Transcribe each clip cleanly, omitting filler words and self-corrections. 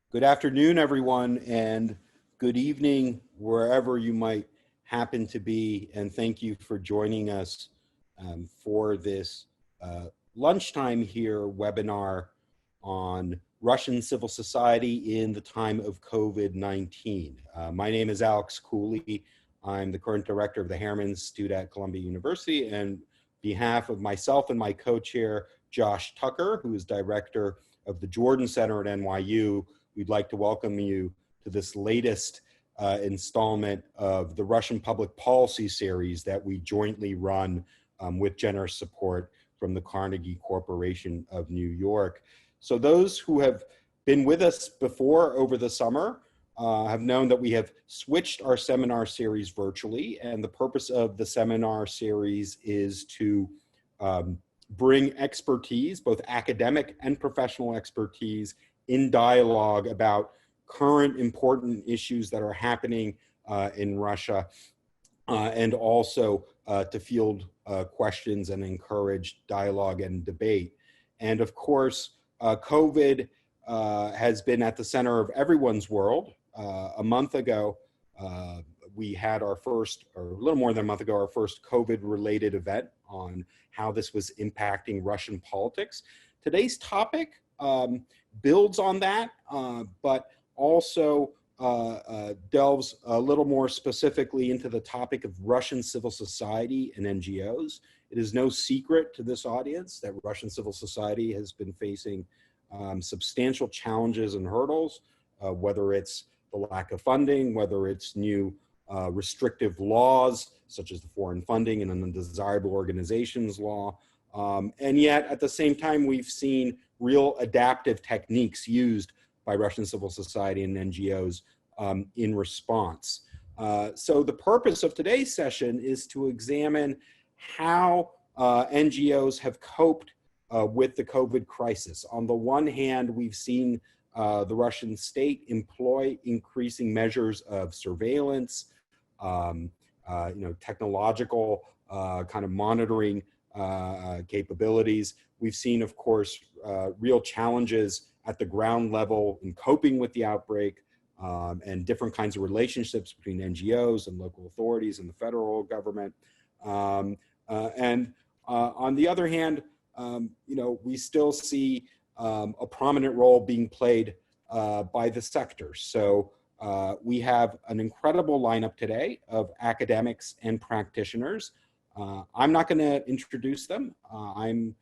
Good afternoon, everyone, and good evening, wherever you might happen to be. And thank you for joining us for this lunchtime here webinar on Russian civil society in the time of COVID-19. My name is Alex Cooley. I'm the current director of the Harriman Institute at Columbia University, and on behalf of myself and my co-chair, Josh Tucker, who is director of the Jordan Center at NYU, we'd like to welcome you to this latest installment of the Russian Public Policy series that we jointly run with generous support from the Carnegie Corporation of New York. So those who have been with us before over the summer have known that we have switched our seminar series virtually, and the purpose of the seminar series is to bring expertise, both academic and professional expertise, in dialogue about current important issues that are happening in Russia, and also to field questions and encourage dialogue and debate. And of course, COVID has been at the center of everyone's world. A month ago, we had our first, or a little more than a month ago, our first COVID-related event on how this was impacting Russian politics. Today's topic builds on that, but also delves a little more specifically into the topic of Russian civil society and NGOs. It is no secret to this audience that Russian civil society has been facing substantial challenges and hurdles, whether it's the lack of funding, whether it's new restrictive laws, such as the foreign funding and undesirable organizations law. And yet, at the same time, we've seen real adaptive techniques used by Russian civil society and NGOs in response. So the purpose of today's session is to examine how NGOs have coped with the COVID crisis. On the one hand, we've seen the Russian state employ increasing measures of surveillance, technological kind of monitoring capabilities. We've seen, of course, real challenges at the ground level in coping with the outbreak, and different kinds of relationships between NGOs and local authorities and the federal government. And on the other hand, we still see a prominent role being played by the sector. So we have an incredible lineup today of academics and practitioners. I'm not going to introduce them. I'm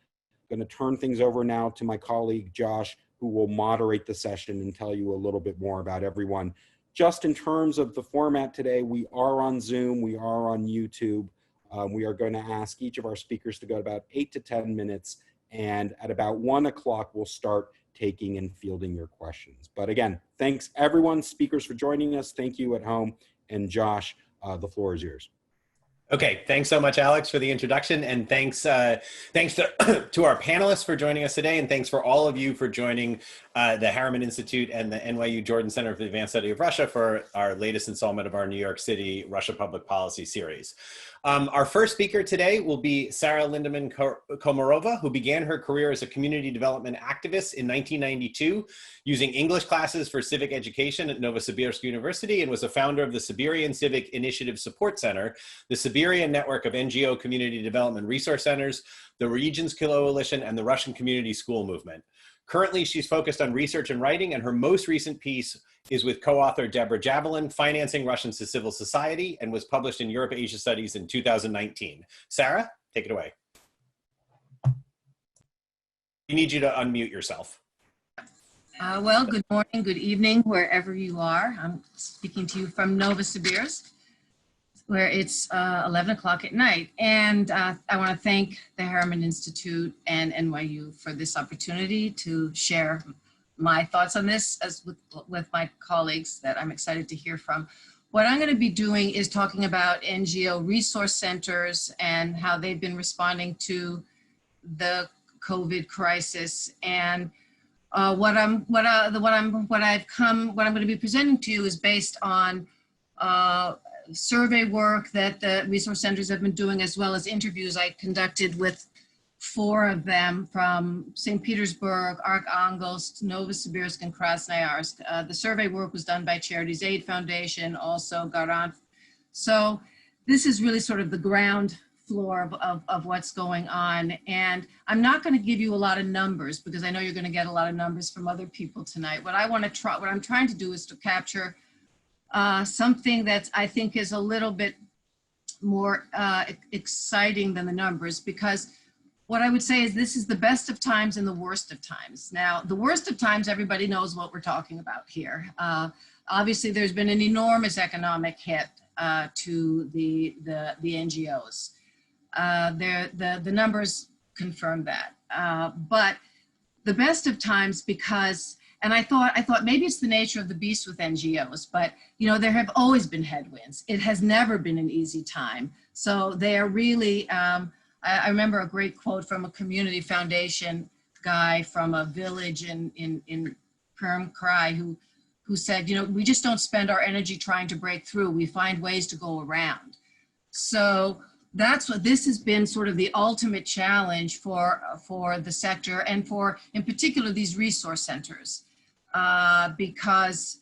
going to turn things over now to my colleague, Josh, who will moderate the session and tell you a little bit more about everyone. Just in terms of the format today, we are on Zoom, we are on YouTube. We are going to ask each of our speakers to go about 8 to 10 minutes, and at about 1 o'clock, we'll start taking and fielding your questions. But again, thanks everyone, speakers, for joining us. Thank you at home. And Josh, the floor is yours. Okay, thanks so much, Alex, for the introduction, and thanks to our panelists for joining us today, and thanks for all of you for joining the Harriman Institute and the NYU Jordan Center for the Advanced Study of Russia for our latest installment of our New York City Russia Public Policy series. Our first speaker today will be Sarah Lindemann-Komorova, who began her career as a community development activist in 1992, using English classes for civic education at Novosibirsk University, and was a founder of the Siberian Civic Initiative Support Center, the Siberian network of NGO community development resource centers, the Regions Coalition, and the Russian Community School Movement. Currently, she's focused on research and writing, and her most recent piece is with co-author Deborah Javelin, Financing Russian Civil Society, and was published in Europe-Asia Studies in 2019. Sarah, take it away. We need you to unmute yourself. Well, good morning, good evening, wherever you are. I'm speaking to you from Novosibirsk, where it's 11 o'clock at night. And I want to thank the Harriman Institute and NYU for this opportunity to share my thoughts on this as with my colleagues that I'm excited to hear from. What I'm going to be doing is talking about NGO resource centers and how they've been responding to the COVID crisis. And what I'm going to be presenting to you is based on survey work that the resource centers have been doing, as well as interviews I conducted with 4 of them from St. Petersburg, Arkhangelsk, Novosibirsk, and Krasnoyarsk. The survey work was done by Charities Aid Foundation, also Garant. So this is really sort of the ground floor of what's going on. And I'm not going to give you a lot of numbers because I know you're going to get a lot of numbers from other people tonight. What I'm trying to do is to capture something that I think is a little bit more exciting than the numbers, because what I would say is this is the best of times and the worst of times. Now, the worst of times, everybody knows what we're talking about here. Obviously, there's been an enormous economic hit to the NGOs. The numbers confirm that. But the best of times, because, and I thought maybe it's the nature of the beast with NGOs, but you know, there have always been headwinds. It has never been an easy time. So they are really, I remember a great quote from a community foundation guy from a village in Perm Krai who said, you know, we just don't spend our energy trying to break through. We find ways to go around. So that's what this has been, sort of the ultimate challenge for the sector, and for, in particular, these resource centers, because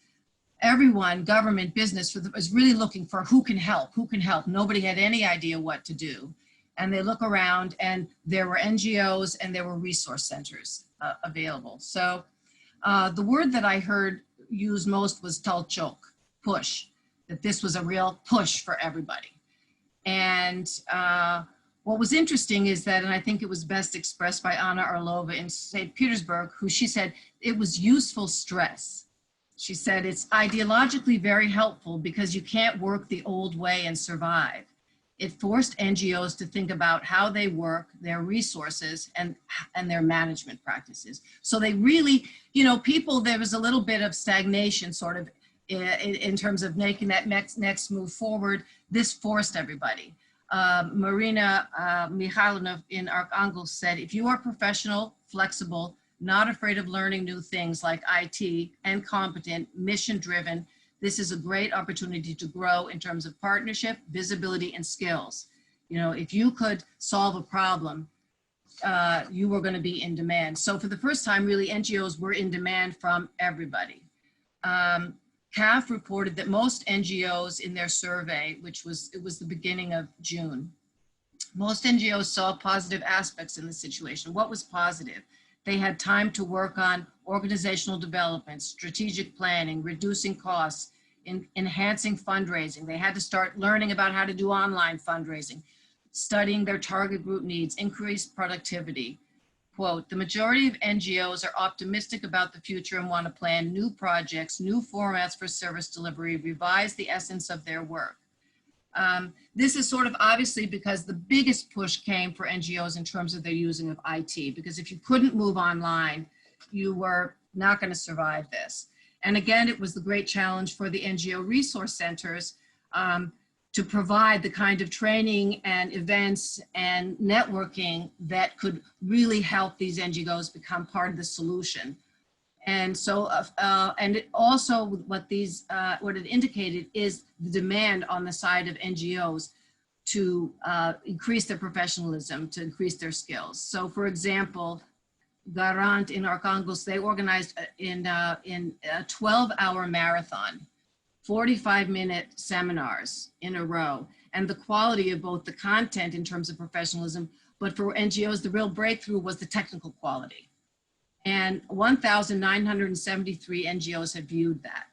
everyone, government, business, is really looking for who can help. Nobody had any idea what to do. And they look around, and there were NGOs and there were resource centers available. So the word that I heard used most was talchok, push, that this was a real push for everybody. And what was interesting is that, and I think it was best expressed by Anna Orlova in St. Petersburg, who she said, it was useful stress. She said, it's ideologically very helpful because you can't work the old way and survive. It forced NGOs to think about how they work, their resources, and their management practices. So they really, you know, there was a little bit of stagnation sort of in terms of making that next move forward. This forced everybody. Marina Mikhailovna in Arkhangelsk said, if you are professional, flexible, not afraid of learning new things like IT, and competent, mission-driven, this is a great opportunity to grow in terms of partnership, visibility, and skills. You know, if you could solve a problem, you were going to be in demand. So for the first time, really, NGOs were in demand from everybody. CAF reported that most NGOs in their survey, it was the beginning of June, most NGOs saw positive aspects in the situation. What was positive? They had time to work on organizational development, strategic planning, reducing costs, enhancing fundraising. They had to start learning about how to do online fundraising, studying their target group needs, increase productivity. Quote, the majority of NGOs are optimistic about the future and want to plan new projects, new formats for service delivery, revise the essence of their work. This is sort of obviously because the biggest push came for NGOs in terms of their using of IT, because if you couldn't move online, you were not going to survive this. And again, it was the great challenge for the NGO resource centers to provide the kind of training and events and networking that could really help these NGOs become part of the solution. And so, and it also what it indicated is the demand on the side of NGOs to increase their professionalism, to increase their skills. So for example, Garant in Arkhangelsk, they organized in a 12-hour marathon, 45-minute seminars in a row, and the quality of both the content in terms of professionalism, but for NGOs, the real breakthrough was the technical quality. And 1,973 NGOs have viewed that,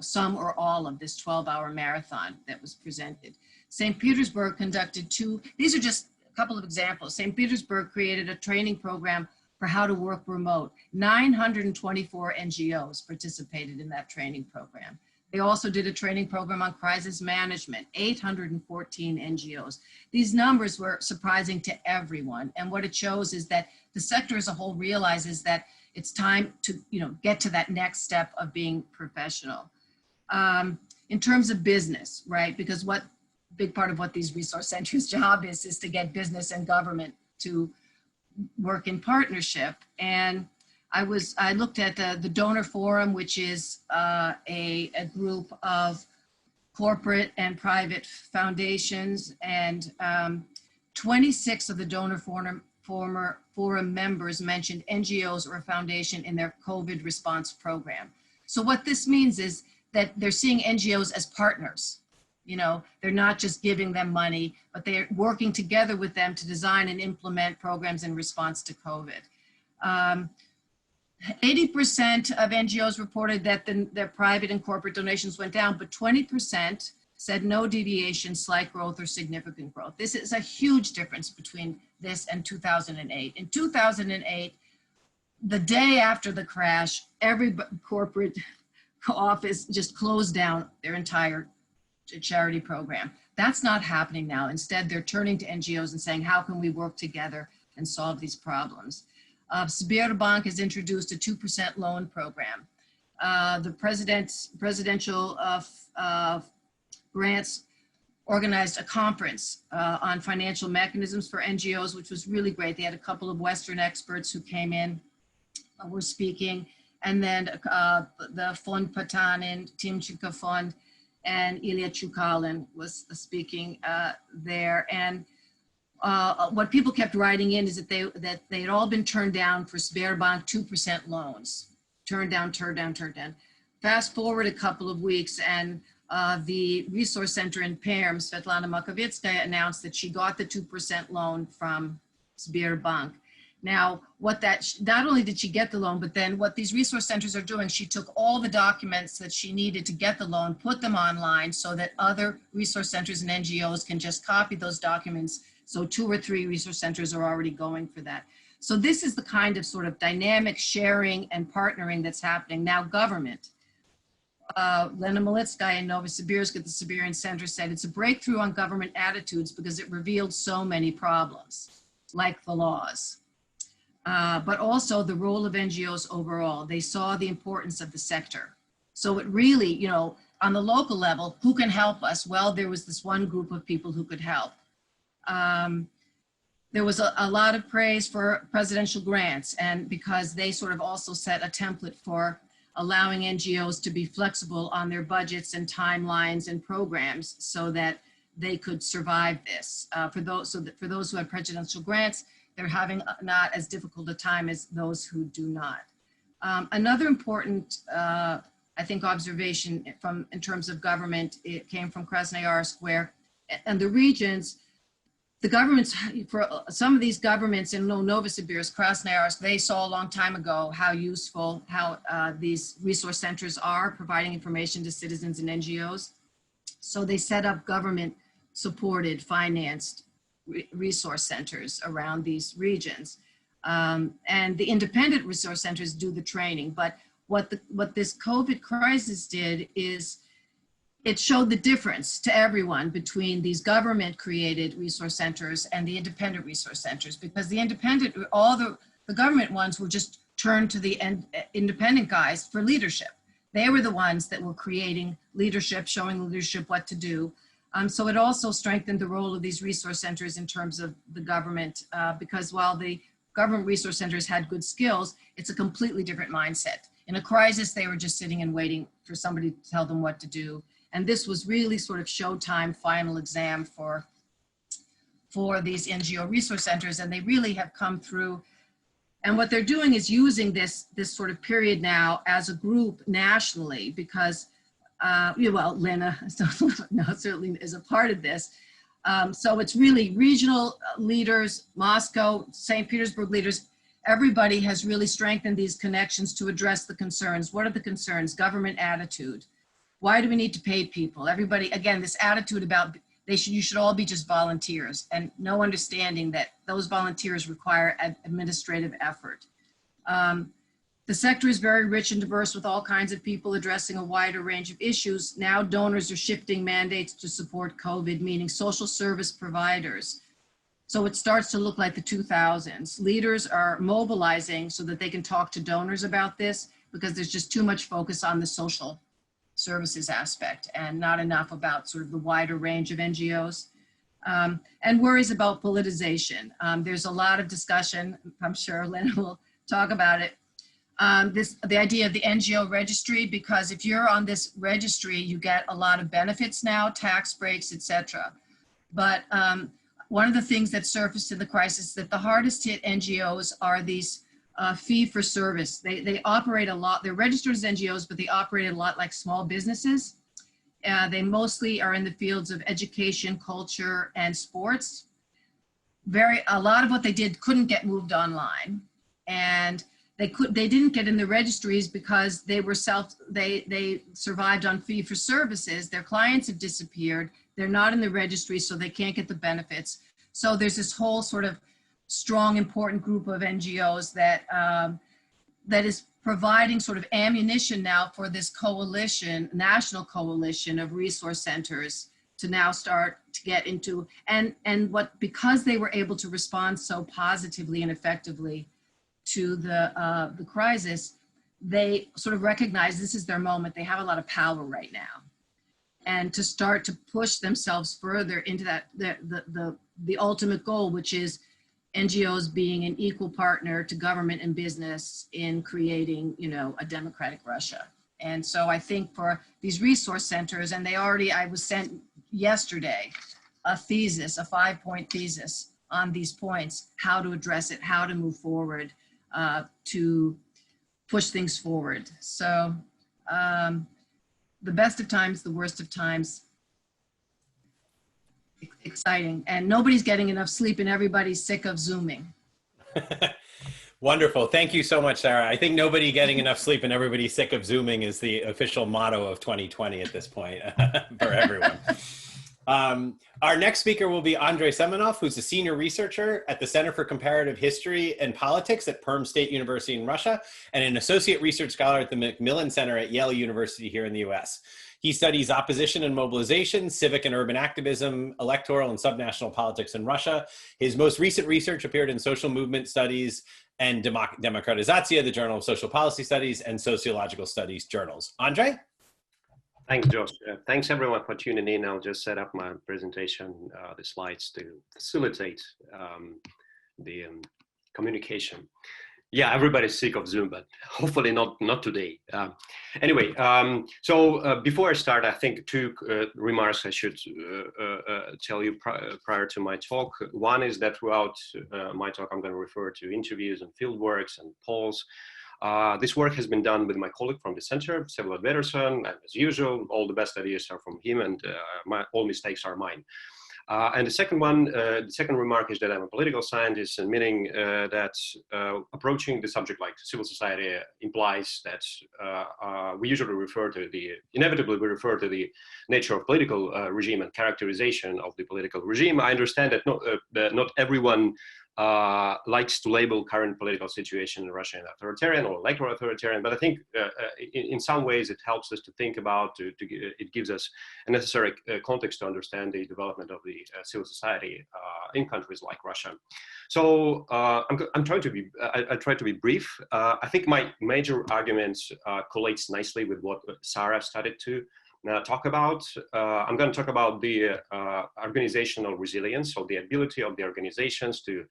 some or all of this 12-hour marathon that was presented. St. Petersburg conducted these are just a couple of examples. St. Petersburg created a training program for how to work remote. 924 NGOs participated in that training program. They also did a training program on crisis management, 814 NGOs. These numbers were surprising to everyone. And what it shows is that the sector as a whole realizes that it's time to, get to that next step of being professional. In terms of business, right? Because big part of what these resource centers' job is to get business and government to work in partnership. And I looked at the Donor Forum, which is a group of corporate and private foundations, and 26 of the Donor forum members mentioned NGOs or a foundation in their COVID response program. So what this means is that they're seeing NGOs as partners. You know, they're not just giving them money, but they're working together with them to design and implement programs in response to COVID. 80% of NGOs reported that their private and corporate donations went down, but 20% said no deviation, slight growth, or significant growth. This is a huge difference between this and 2008. In 2008, the day after the crash, every corporate office just closed down their entire charity program. That's not happening now. Instead, they're turning to NGOs and saying, how can we work together and solve these problems? Sberbank has introduced a 2% loan program. The presidential grants organized a conference on financial mechanisms for NGOs, which was really great. They had a couple of Western experts who came in, were speaking, and then the Fond Patanin, Timchenko Fond, and Ilya Chukalin was speaking there. And what people kept writing in is that they had all been turned down for Sberbank 2% loans. Turned down. Fast forward a couple of weeks, and the resource center in Perm, Svetlana Makovitskaya, announced that she got the 2% loan from Sberbank. Now, not only did she get the loan, but then what these resource centers are doing, she took all the documents that she needed to get the loan, put them online so that other resource centers and NGOs can just copy those documents. So 2 or 3 resource centers are already going for that. So this is the kind of sort of dynamic sharing and partnering that's happening. Now government. Lena Malitskaya in Novosibirsk at the Siberian Center said, it's a breakthrough on government attitudes because it revealed so many problems, like the laws. But also the role of NGOs overall. They saw the importance of the sector. So it really, you know, on the local level, who can help us? Well, there was this one group of people who could help. There was a lot of praise for presidential grants, and because they sort of also set a template for allowing NGOs to be flexible on their budgets and timelines and programs so that they could survive this. For those who had presidential grants, they're having not as difficult a time as those who do not. Another important, I think, observation in terms of government, it came from Krasnoyarsk, where, and the regions, the governments, for some of these governments in Novosibirsk, Krasnoyarsk, they saw a long time ago how useful, these resource centers are providing information to citizens and NGOs. So they set up government-supported, financed resource centers around these regions. And the independent resource centers do the training. But what this COVID crisis did is it showed the difference to everyone between these government-created resource centers and the independent resource centers, because the independent, all the government ones were just turned to the independent guys for leadership. They were the ones that were creating leadership, showing leadership what to do. So it also strengthened the role of these resource centers in terms of the government, because while the government resource centers had good skills, it's a completely different mindset. In a crisis, they were just sitting and waiting for somebody to tell them what to do. And this was really sort of showtime final exam for these NGO resource centers, and they really have come through. And what they're doing is using this sort of period now as a group nationally, because well, Lena certainly is a part of this. So it's really regional leaders, Moscow, St. Petersburg leaders, everybody has really strengthened these connections to address the concerns. What are the concerns? Government attitude. Why do we need to pay people? Everybody, again, this attitude about you should all be just volunteers, and no understanding that those volunteers require administrative effort. The sector is very rich and diverse with all kinds of people addressing a wider range of issues. Now donors are shifting mandates to support COVID, meaning social service providers. So it starts to look like the 2000s. Leaders are mobilizing so that they can talk to donors about this, because there's just too much focus on the social services aspect and not enough about sort of the wider range of NGOs. And worries about politicization. There's a lot of discussion, I'm sure Lena will talk about it. The idea of the NGO registry, because if you're on this registry, you get a lot of benefits now, tax breaks, etc. But one of the things that surfaced in the crisis is that the hardest hit NGOs are these fee for service. They operate a lot, they're registered as NGOs, but they operate a lot like small businesses. They mostly are in the fields of education, culture, and sports. A lot of what they did couldn't get moved online, and they didn't get in the registries because they survived on fee for services. Their clients have disappeared. They're not in the registry, so they can't get the benefits. So there's this whole sort of strong, important group of NGOs that is providing sort of ammunition now for this coalition, national coalition of resource centers to now start to get into, because they were able to respond so positively and effectively to the crisis, they sort of recognize this is their moment. They have a lot of power right now, and to start to push themselves further into that the ultimate goal, which is NGOs being an equal partner to government and business in creating, a democratic Russia. And so I think for these resource centers, and I was sent yesterday a thesis, a 5-point thesis on these points, how to address it, how to move forward, to push things forward. So the best of times, the worst of times, exciting. And nobody's getting enough sleep and everybody's sick of Zooming. Wonderful. Thank you so much, Sarah. I think nobody getting enough sleep and everybody sick of Zooming is the official motto of 2020 at this point for everyone. Our next speaker will be Andrey Semenov, who's a senior researcher at the Center for Comparative History and Politics at Perm State University in Russia, and an associate research scholar at the MacMillan Center at Yale University here in the US. He studies opposition and mobilization, civic and urban activism, electoral and subnational politics in Russia. His most recent research appeared in Social Movement Studies and Demokratizatsiya, the Journal of Social Policy Studies, and Sociological Studies journals. Andrey? Thanks, Josh. Thanks everyone for tuning in. I'll just set up my presentation, the slides to facilitate the communication. Yeah, everybody's sick of Zoom, but hopefully not today. Anyway, so before I start, I think two remarks I should tell you prior to my talk. One is that throughout my talk, I'm going to refer to interviews and fieldworks and polls. This work has been done with my colleague from the center, Vsevolod Vederson, and as usual, all the best ideas are from him, and all mistakes are mine. And the second remark is that I'm a political scientist, and meaning that approaching the subject like civil society implies that we usually inevitably refer to the nature of political regime and characterization of the political regime. I understand that not everyone likes to label current political situation in Russia as authoritarian or electoral authoritarian, but I think in some ways it helps us to think about, it gives us a necessary context to understand the development of the civil society in countries like Russia. So I try to be brief. I think my major argument collates nicely with what Sarah started to talk about. I'm going to talk about the organizational resilience, so the ability of the organizations to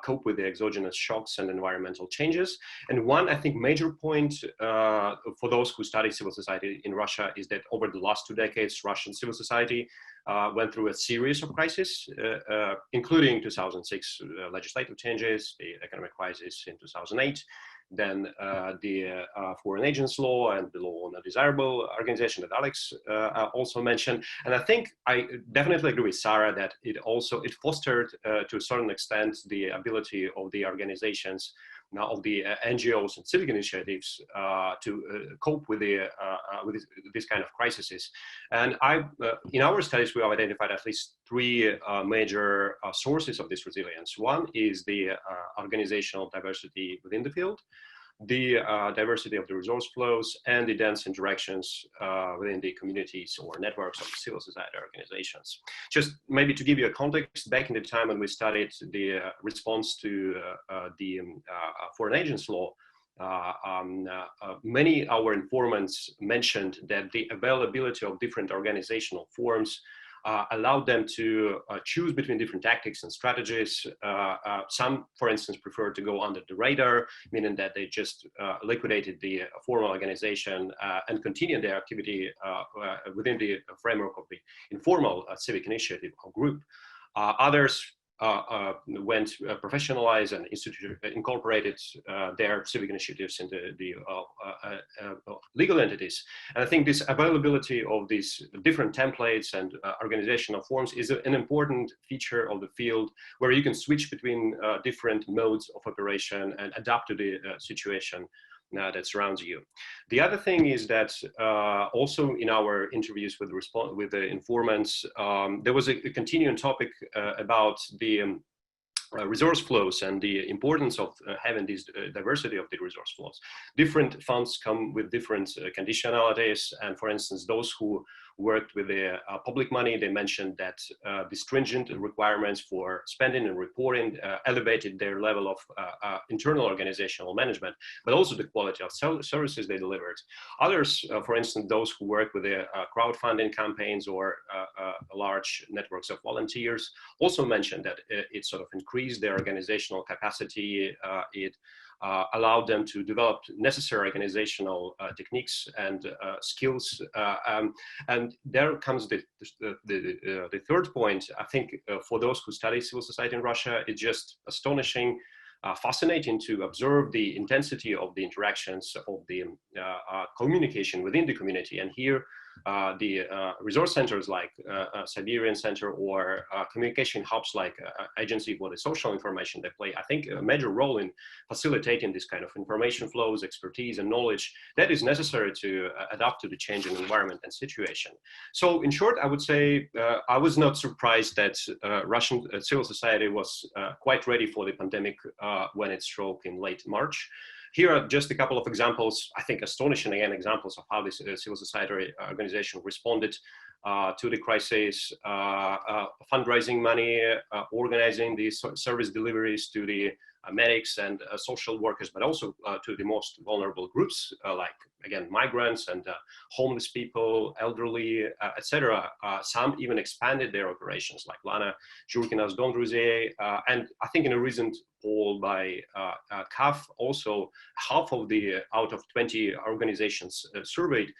cope with the exogenous shocks and environmental changes. And one, I think, major point for those who study civil society in Russia is that over the last 2 decades, Russian civil society went through a series of crises, including 2006 legislative changes, the economic crisis in 2008, then the foreign agents law and the law on undesirable organization that Alex also mentioned. And I think I definitely agree with Sarah that it fostered to a certain extent the ability of the organizations, of the NGOs and civic initiatives to cope with this kind of crises. And in our studies, we have identified at least 3 major sources of this resilience. One is the organizational diversity within the field, the diversity of the resource flows, and the dense interactions within the communities or networks of civil society organizations. Just maybe to give you a context, back in the time when we studied the response to the foreign agents law, many our informants mentioned that the availability of different organizational forms allowed them to choose between different tactics and strategies. Some, for instance, preferred to go under the radar, meaning that they just liquidated the formal organization and continued their activity within the framework of the informal civic initiative or group. Others went professionalized and incorporated their civic initiatives into the legal entities. And I think this availability of these different templates and organizational forms is an important feature of the field, where you can switch between different modes of operation and adapt to the situation that surrounds you. The other thing is that also in our interviews with the informants, there was a continuing topic about the resource flows and the importance of having this diversity of the resource flows. Different funds come with different conditionalities, and for instance, those who worked with the public money, they mentioned that the stringent requirements for spending and reporting elevated their level of internal organizational management, but also the quality of services they delivered. Others, for instance, those who work with the crowdfunding campaigns or large networks of volunteers, also mentioned that it sort of increased their organizational capacity. It allowed them to develop necessary organizational techniques and skills. And there comes the third point. I think for those who study civil society in Russia, it's just astonishing, fascinating to observe the intensity of the interactions of the communication within the community. And here, the resource centers like Siberian Center or communication hubs like Agency for the Social Information, they play, I think, a major role in facilitating this kind of information flows, expertise, and knowledge that is necessary to adapt to the changing environment and situation. So in short, I would say I was not surprised that Russian civil society was quite ready for the pandemic when it struck in late March. Here are just a couple of examples, I think astonishing again examples of how this civil society organization responded to the crisis, fundraising money, organizing these service deliveries to the medics and social workers, but also to the most vulnerable groups, like, again, migrants and homeless people, elderly, etc. Some even expanded their operations, like Lana Zhurkina's Don Druze. And I think in a recent poll by CAF, also half of the out of 20 organizations surveyed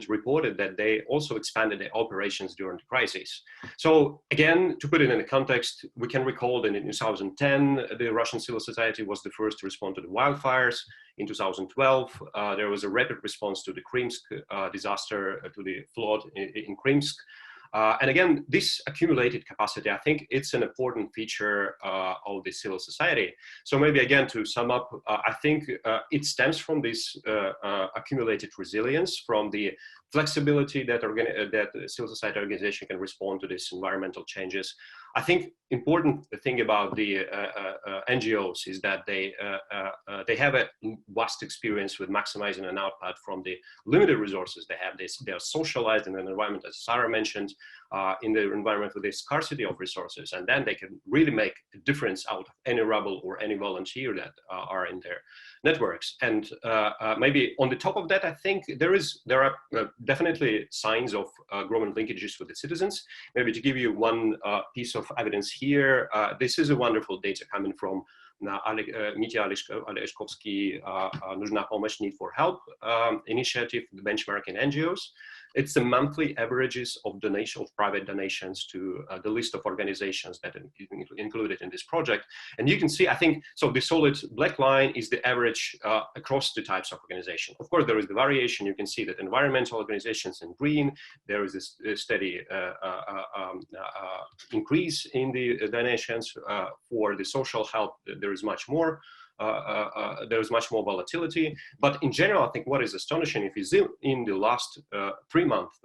reported that they also expanded their operations during the crisis. So again, to put it in a context, we can recall that in 2010, the Russian civil society was the first to respond to the wildfires. In 2012, there was a rapid response to the Krymsk disaster, to the flood in Krymsk. And again, this accumulated capacity, I think it's an important feature of the civil society. So maybe again, to sum up, I think it stems from this accumulated resilience, from the flexibility that the civil society organization can respond to these environmental changes. I think important thing about the NGOs is that they have a vast experience with maximizing an output from the limited resources they have. They are socialized in an environment, as Sarah mentioned, in the environment with a scarcity of resources, and then they can really make a difference out of any rebel or any volunteer that are in their networks. And maybe on the top of that, I think there are definitely signs of growing linkages with the citizens. Maybe to give you one piece of evidence here, this is a wonderful data coming from Mitya Oleshkovsky Нужна помощь, Need for Help initiative, the benchmarking NGOs. It's the monthly averages of private donations to the list of organizations that are included in this project. And you can see, I think, so the solid black line is the average across the types of organization. Of course, there is the variation. You can see that environmental organizations in green, there is this steady increase in the donations. For the social help, there is much more. There's much more volatility, but in general, I think what is astonishing, if you zoom in the last 3 months,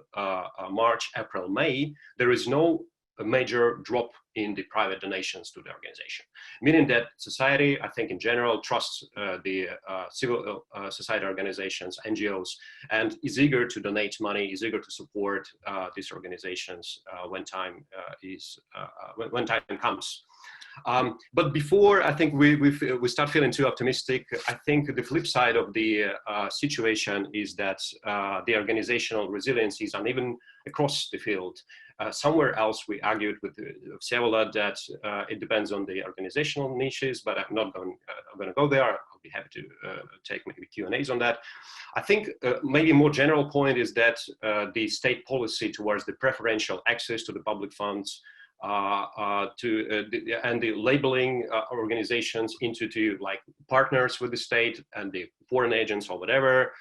March, April, May, there is no major drop in the private donations to the organization, meaning that society, I think in general, trusts the civil society organizations, NGOs, and is eager to donate money, is eager to support these organizations when time comes. But before I think we start feeling too optimistic, I think the flip side of the situation is that the organizational resilience is uneven across the field. Somewhere else we argued with Vsevolod that it depends on the organizational niches, but I'm not going to go there. I'll be happy to take maybe Q&As on that. I think maybe a more general point is that the state policy towards the preferential access to the public funds and the labeling organizations into like partners with the state and the foreign agents or whatever,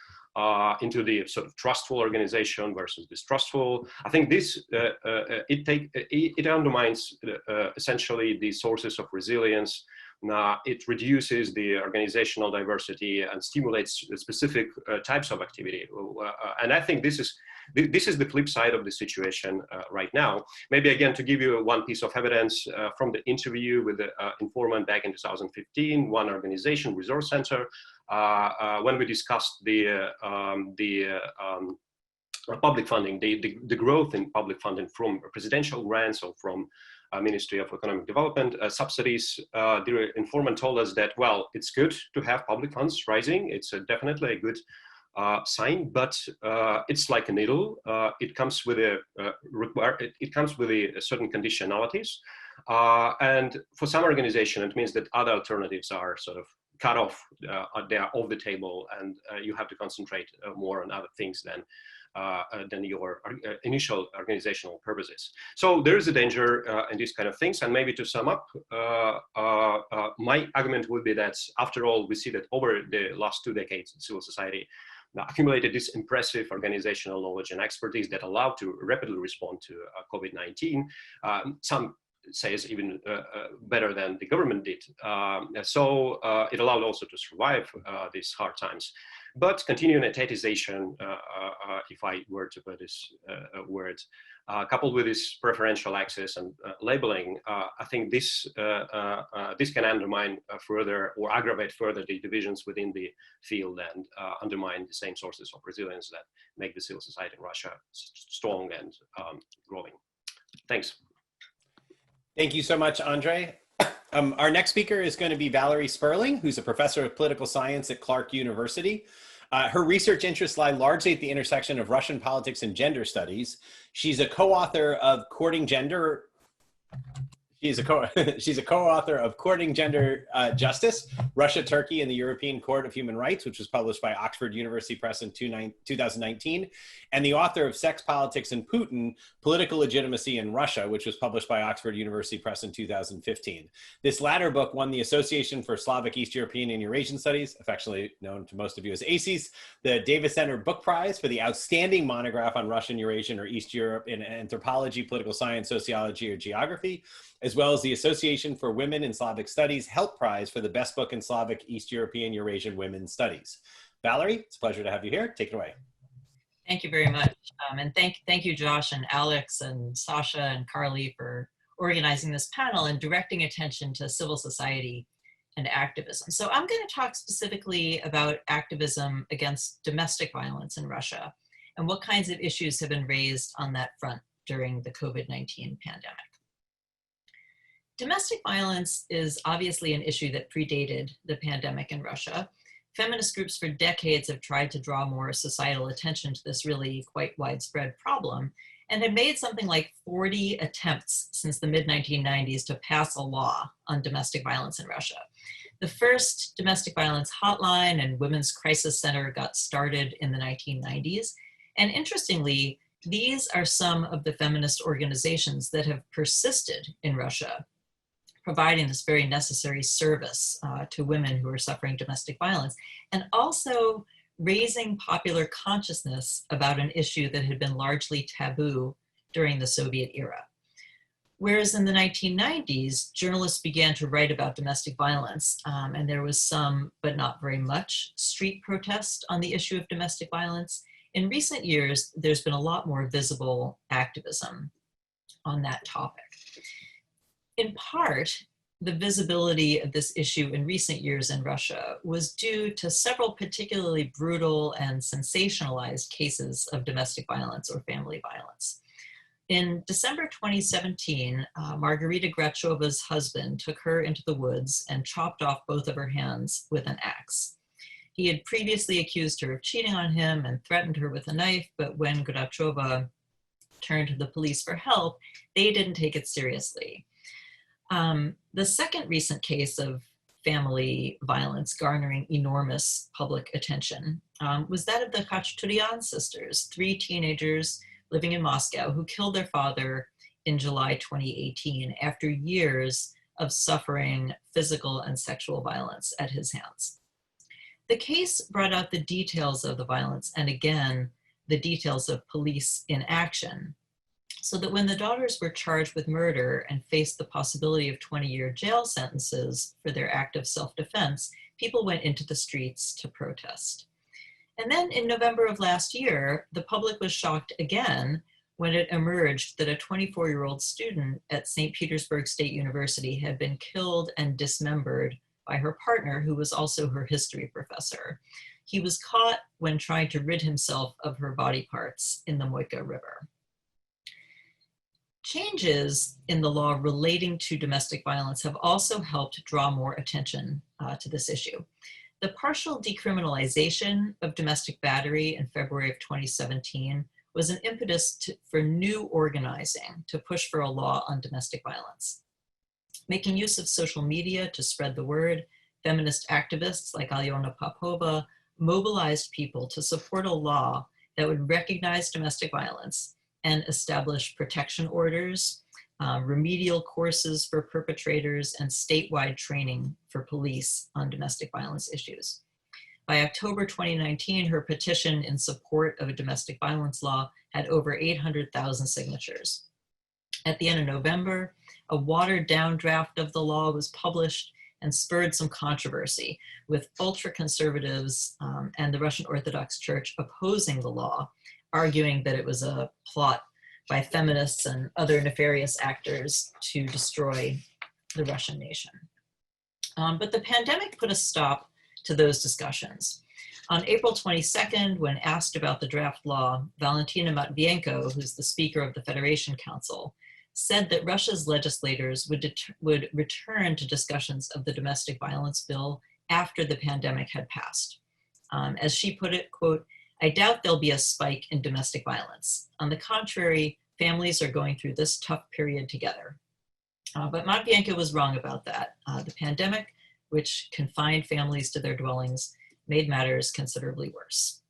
into the sort of trustful organization versus distrustful. I think this it undermines essentially the sources of resilience. It reduces the organizational diversity and stimulates specific types of activity. And I think this is the flip side of the situation right now. Maybe again, to give you one piece of evidence from the interview with the informant back in 2015, one organization, Resource Center, when we discussed the public funding, the growth in public funding from presidential grants or from Ministry of Economic Development subsidies, the informant told us that, well, it's good to have public funds rising. It's definitely a good sign, but it's like a needle. It comes with a certain conditionalities, and for some organization, it means that other alternatives are sort of cut off. They are off the table, and you have to concentrate more on other things than your initial organizational purposes. So there is a danger in these kind of things. And maybe to sum up, my argument would be that after all, we see that over the last 2 decades in civil society, accumulated this impressive organizational knowledge and expertise that allowed to rapidly respond to COVID-19. Some says even better than the government did. So it allowed also to survive these hard times. But continuing etatization, if I were to put this word, coupled with this preferential access and labeling, I think this can undermine further or aggravate further the divisions within the field and undermine the same sources of resilience that make the civil society in Russia strong and growing. Thanks. Thank you so much, Andrey. Our next speaker is going to be Valerie Sperling, who's a professor of political science at Clark University. Her research interests lie largely at the intersection of Russian politics and gender studies. She's a co-author of Courting Gender. She's a co-author of Courting Gender Justice, Russia, Turkey, and the European Court of Human Rights, which was published by Oxford University Press in 2019, and the author of Sex, Politics, and Putin, Political Legitimacy in Russia, which was published by Oxford University Press in 2015. This latter book won the Association for Slavic, East European, and Eurasian Studies, affectionately known to most of you as ACES, the Davis Center Book Prize for the outstanding monograph on Russian, Eurasian, or East Europe in anthropology, political science, sociology, or geography, as well as the Association for Women in Slavic Studies Help Prize for the best book in Slavic, East European, Eurasian women's studies. Valerie, it's a pleasure to have you here. Take it away. Thank you very much. And thank you, Josh and Alex and Sasha and Carly for organizing this panel and directing attention to civil society and activism. So I'm going to talk specifically about activism against domestic violence in Russia and what kinds of issues have been raised on that front during the COVID-19 pandemic. Domestic violence is obviously an issue that predated the pandemic in Russia. Feminist groups for decades have tried to draw more societal attention to this really quite widespread problem and have made something like 40 attempts since the mid-1990s to pass a law on domestic violence in Russia. The first domestic violence hotline and women's crisis center got started in the 1990s. And interestingly, these are some of the feminist organizations that have persisted in Russia, providing this very necessary service to women who are suffering domestic violence, and also raising popular consciousness about an issue that had been largely taboo during the Soviet era. Whereas in the 1990s, journalists began to write about domestic violence, and there was some, but not very much, street protest on the issue of domestic violence. In recent years, there's been a lot more visible activism on that topic. In part, the visibility of this issue in recent years in Russia was due to several particularly brutal and sensationalized cases of domestic violence or family violence. In December 2017, Margarita Grachova's husband took her into the woods and chopped off both of her hands with an axe. He had previously accused her of cheating on him and threatened her with a knife, but when Grachova turned to the police for help, they didn't take it seriously. The second recent case of family violence garnering enormous public attention was that of the Khachaturian sisters, 3 teenagers living in Moscow who killed their father in July 2018 after years of suffering physical and sexual violence at his hands. The case brought out the details of the violence and again, the details of police inaction, so that when the daughters were charged with murder and faced the possibility of 20-year jail sentences for their act of self-defense, people went into the streets to protest. And then in November of last year, the public was shocked again when it emerged that a 24-year-old student at St. Petersburg State University had been killed and dismembered by her partner, who was also her history professor. He was caught when trying to rid himself of her body parts in the Moika River. Changes in the law relating to domestic violence have also helped draw more attention to this issue. The partial decriminalization of domestic battery in February of 2017 was an impetus for new organizing to push for a law on domestic violence. Making use of social media to spread the word, feminist activists like Alyona Popova mobilized people to support a law that would recognize domestic violence and establish protection orders, remedial courses for perpetrators, and statewide training for police on domestic violence issues. By October 2019, her petition in support of a domestic violence law had over 800,000 signatures. At the end of November, a watered down draft of the law was published and spurred some controversy, with ultra-conservatives and the Russian Orthodox Church opposing the law, arguing that it was a plot by feminists and other nefarious actors to destroy the Russian nation. But the pandemic put a stop to those discussions. On April 22nd, when asked about the draft law, Valentina Matvienko, who's the Speaker of the Federation Council, said that Russia's legislators would return to discussions of the domestic violence bill after the pandemic had passed. As she put it, quote, "I doubt there'll be a spike in domestic violence. On the contrary, families are going through this tough period together." But Matvienko was wrong about that. The pandemic, which confined families to their dwellings, made matters considerably worse.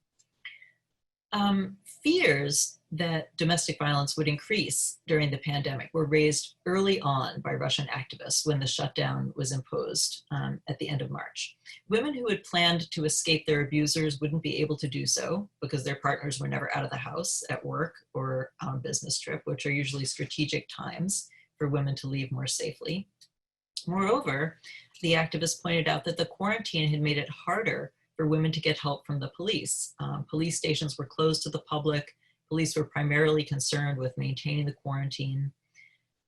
Fears that domestic violence would increase during the pandemic were raised early on by Russian activists when the shutdown was imposed at the end of March. Women who had planned to escape their abusers wouldn't be able to do so because their partners were never out of the house, at work, or on business trip, which are usually strategic times for women to leave more safely. Moreover, the activists pointed out that the quarantine had made it harder for women to get help from the police. Police stations were closed to the public. Police were primarily concerned with maintaining the quarantine.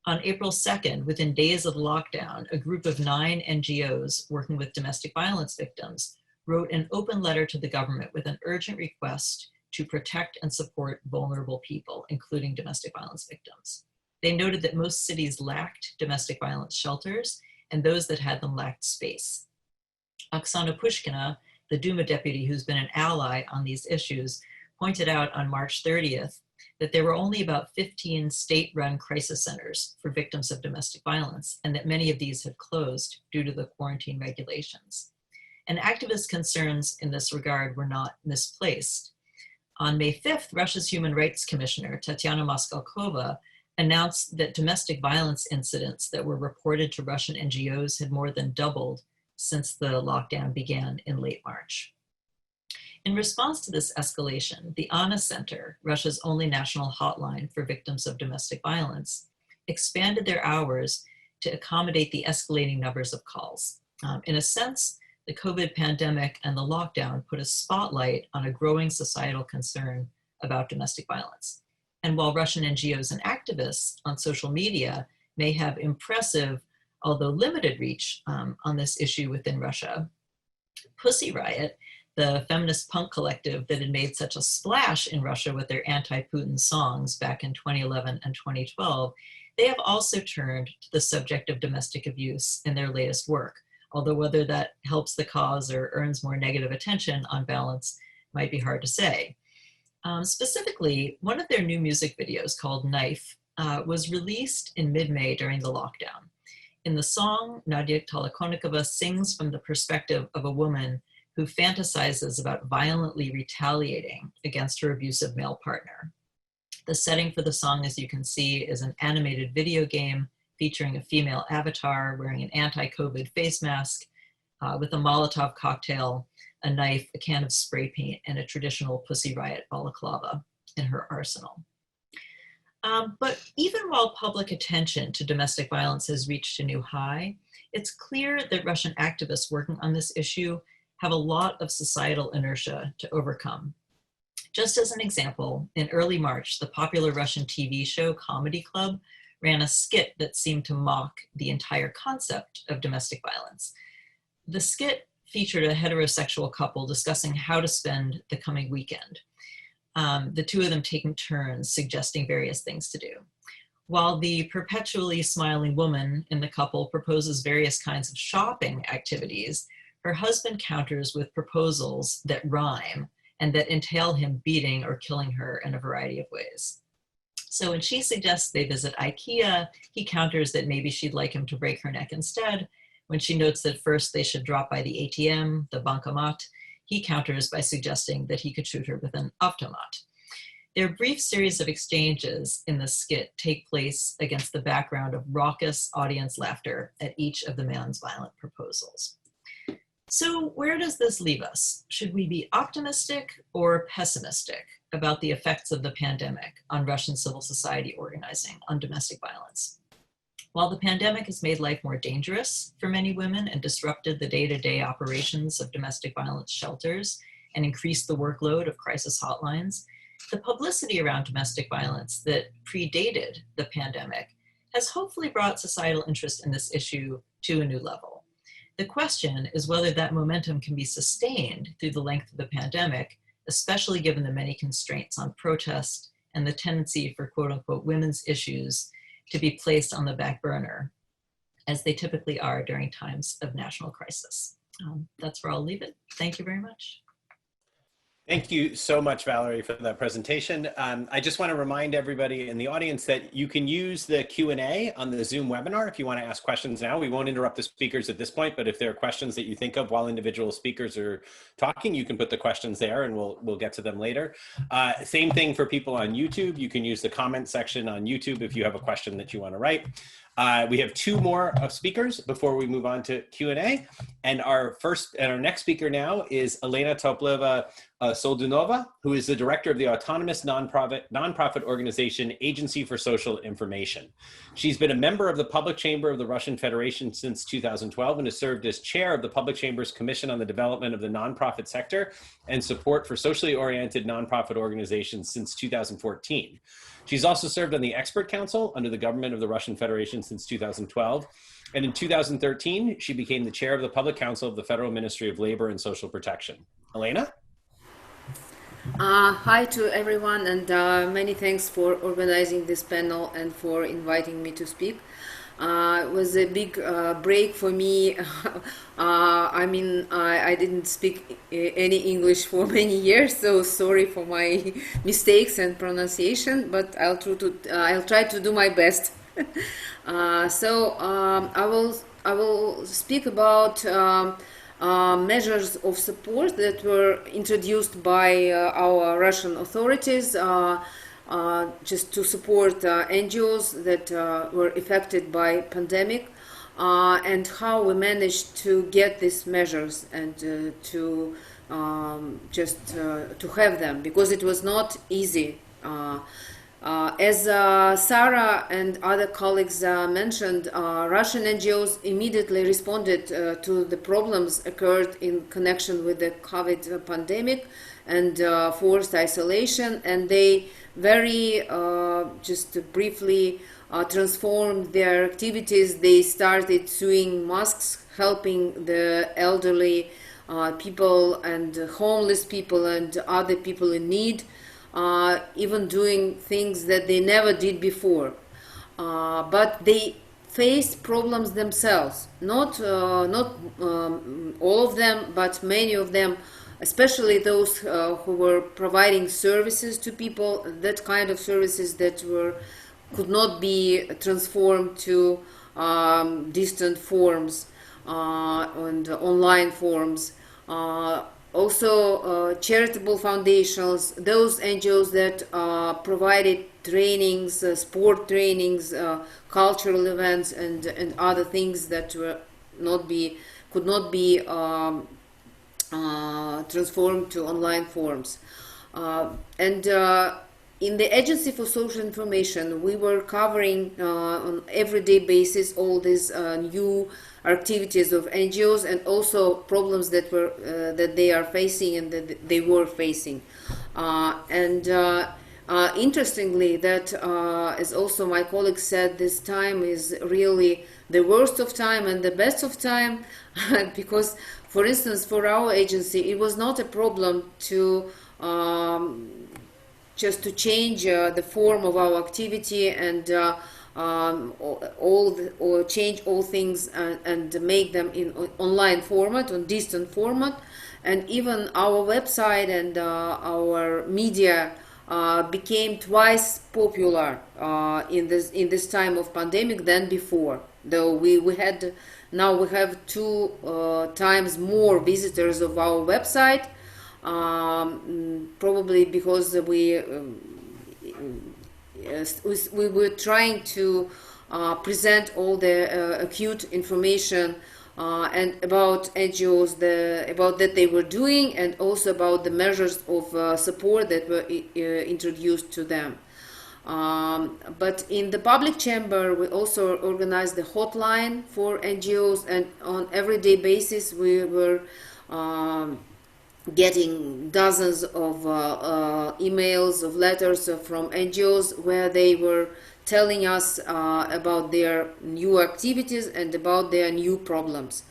On April 2nd, within days of lockdown, a group of 9 NGOs working with domestic violence victims wrote an open letter to the government with an urgent request to protect and support vulnerable people, including domestic violence victims. They noted that most cities lacked domestic violence shelters, and those that had them lacked space. Oksana Pushkina, the Duma deputy who's been an ally on these issues, pointed out on March 30th that there were only about 15 state-run crisis centers for victims of domestic violence, and that many of these had closed due to the quarantine regulations. And activist concerns in this regard were not misplaced. On May 5th, Russia's Human Rights Commissioner, Tatyana Moskalkova, announced that domestic violence incidents that were reported to Russian NGOs had more than doubled since the lockdown began in late March. In response to this escalation, the Anna Center, Russia's only national hotline for victims of domestic violence, expanded their hours to accommodate the escalating numbers of calls. In a sense, the COVID pandemic and the lockdown put a spotlight on a growing societal concern about domestic violence. And while Russian NGOs and activists on social media may have impressive, although limited reach on this issue within Russia, Pussy Riot, the feminist punk collective that had made such a splash in Russia with their anti-Putin songs back in 2011 and 2012, they have also turned to the subject of domestic abuse in their latest work, although whether that helps the cause or earns more negative attention on balance might be hard to say. Specifically, one of their new music videos called Knife was released in mid-May during the lockdown. In the song, Nadia Tolokonikova sings from the perspective of a woman who fantasizes about violently retaliating against her abusive male partner. The setting for the song, as you can see, is an animated video game featuring a female avatar wearing an anti-COVID face mask with a Molotov cocktail, a knife, a can of spray paint, and a traditional Pussy Riot balaclava in her arsenal. But even while public attention to domestic violence has reached a new high, it's clear that Russian activists working on this issue have a lot of societal inertia to overcome. Just as an example, in early March, the popular Russian TV show Comedy Club ran a skit that seemed to mock the entire concept of domestic violence. The skit featured a heterosexual couple discussing how to spend the coming weekend. The two of them taking turns suggesting various things to do. While the perpetually smiling woman in the couple proposes various kinds of shopping activities, her husband counters with proposals that rhyme and that entail him beating or killing her in a variety of ways. So when she suggests they visit IKEA, he counters that maybe she'd like him to break her neck instead. When she notes that first they should drop by the ATM, the bankomat, he counters by suggesting that he could shoot her with an automat. Their brief series of exchanges in the skit take place against the background of raucous audience laughter at each of the man's violent proposals. So where does this leave us? Should we be optimistic or pessimistic about the effects of the pandemic on Russian civil society organizing on domestic violence? While the pandemic has made life more dangerous for many women and disrupted the day-to-day operations of domestic violence shelters and increased the workload of crisis hotlines, the publicity around domestic violence that predated the pandemic has hopefully brought societal interest in this issue to a new level. The question is whether that momentum can be sustained through the length of the pandemic, especially given the many constraints on protest and the tendency for quote-unquote women's issues to be placed on the back burner, as they typically are during times of national crisis. That's where I'll leave it. Thank you very much. Thank you so much, Valerie, for that presentation. I just want to remind everybody in the audience that you can use the Q&A on the Zoom webinar if you want to ask questions now. We won't interrupt the speakers at this point, but if there are questions that you think of while individual speakers are talking, you can put the questions there and we'll get to them later. Same thing for people on YouTube. You can use the comment section on YouTube if you have a question that you want to write. We have two more speakers before we move on to Q&A. And our next speaker now is Elena Topleva Soldunova, who is the director of the autonomous nonprofit organization Agency for Social Information. She's been a member of the Public Chamber of the Russian Federation since 2012 and has served as chair of the Public Chamber's Commission on the Development of the Nonprofit Sector and Support for Socially Oriented Nonprofit Organizations since 2014. She's also served on the Expert Council under the government of the Russian Federation since 2012. And in 2013, she became the chair of the Public Council of the Federal Ministry of Labor and Social Protection. Elena? Hi to everyone, and many thanks for organizing this panel and for inviting me to speak. It was a big break for me. I didn't speak any English for many years, so sorry for my mistakes and pronunciation, but I'll try to do my best. I will speak about measures of support that were introduced by our Russian authorities just to support NGOs that were affected by pandemic, and how we managed to get these measures and to have them, because it was not easy. As Sarah and other colleagues mentioned, Russian NGOs immediately responded to the problems occurred in connection with the COVID pandemic and forced isolation, and they very just briefly transformed their activities. They started sewing masks, helping the elderly people and homeless people and other people in need, even doing things that they never did before. But they faced problems themselves, not all of them, but many of them, especially those who were providing services to people, that kind of services that could not be transformed to distant forms and online forms. also charitable foundations, those NGOs that provided trainings, sport trainings, cultural events, and other things that could not be transformed to online forms. And in the Agency for Social Information, we were covering on everyday basis all these new activities of NGOs and also problems that they are facing and that they were facing. Interestingly, that as also my colleague said, this time is really the worst of time and the best of time, because, for instance, for our agency, it was not a problem to just to change the form of our activity and change all things and make them in online format, on distant format, and even our website and our media became twice popular in this time of pandemic than before. Though we have 2 times more visitors of our website. Probably because we were trying to present all the acute information and about NGOs, about that they were doing, and also about the measures of support that were introduced to them. But in the public chamber, we also organized the hotline for NGOs, and on everyday basis we were getting dozens of emails, of letters from NGOs where they were telling us about their new activities and about their new problems.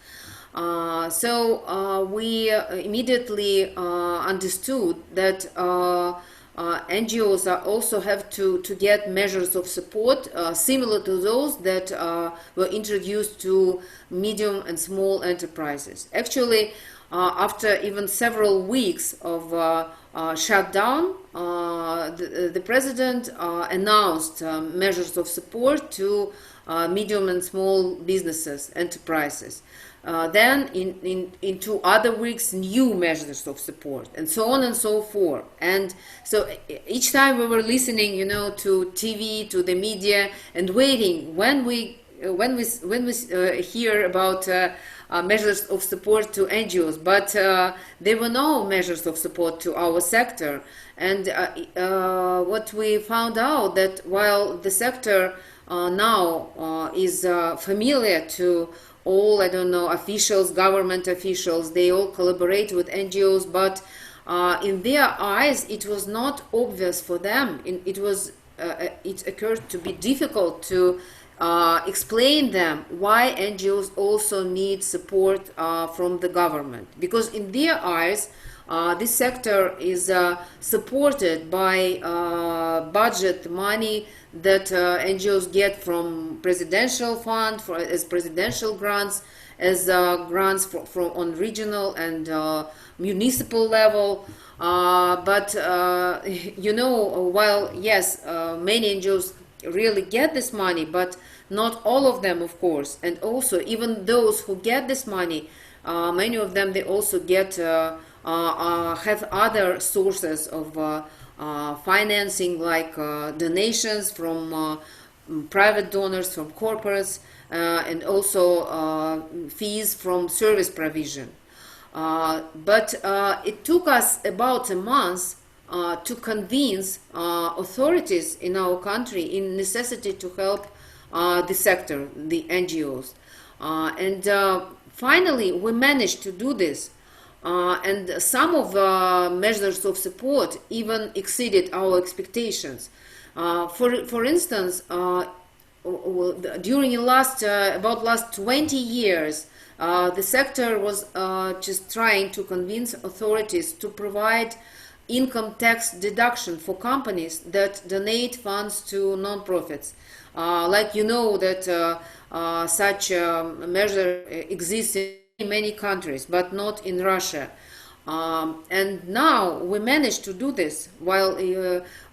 So we immediately understood that NGOs also have to get measures of support similar to those that were introduced to medium and small enterprises. Actually, after even several weeks of shutdown, the president announced measures of support to medium and small businesses, enterprises. Then in 2 other weeks, new measures of support, and so on and so forth. And so each time we were listening, to TV, to the media, and waiting when we hear about measures of support to NGOs, but there were no measures of support to our sector. And what we found out that while the sector now is familiar to all, officials, government officials, they all collaborate with NGOs, but in their eyes, it was not obvious for them. It occurred to be difficult to explain them why NGOs also need support from the government, because in their eyes this sector is supported by budget money that NGOs get from presidential fund as presidential grants, as grants from on regional and municipal level. But while yes, many NGOs really get this money, but not all of them, of course. And also, even those who get this money, many of them, they also get have other sources of financing, like donations from private donors, from corporates, and also fees from service provision. But it took us about a month to convince authorities in our country in necessity to help the sector, the NGOs. And finally, we managed to do this. And some of the measures of support even exceeded our expectations. For instance, during the last 20 years, the sector was just trying to convince authorities to provide income tax deduction for companies that donate funds to non-profits. Like that such a measure exists in many countries, but not in Russia. And now we managed to do this, while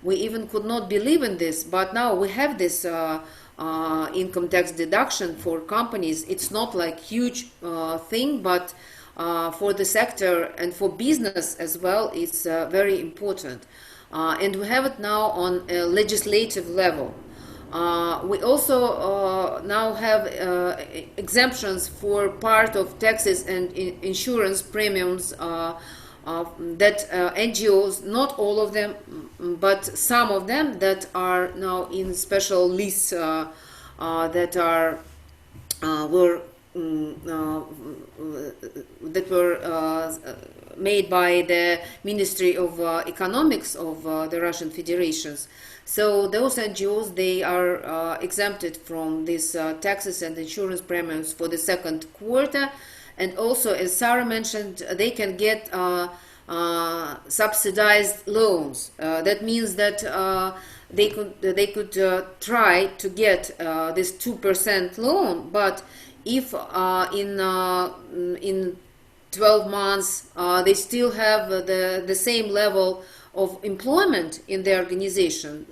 we even could not believe in this, but now we have this income tax deduction for companies. It's not like huge thing, but for the sector and for business as well is very important. And we have it now on a legislative level. We also now have exemptions for part of taxes and insurance premiums that NGOs, not all of them, but some of them that are now in special lists that are made by the Ministry of Economics of the Russian Federations. So those NGOs, they are exempted from these taxes and insurance premiums for the second quarter. And also, as Sarah mentioned, they can get subsidized loans. That means that they could try to get this 2% loan, but if in 12 months they still have the same level of employment in the organization,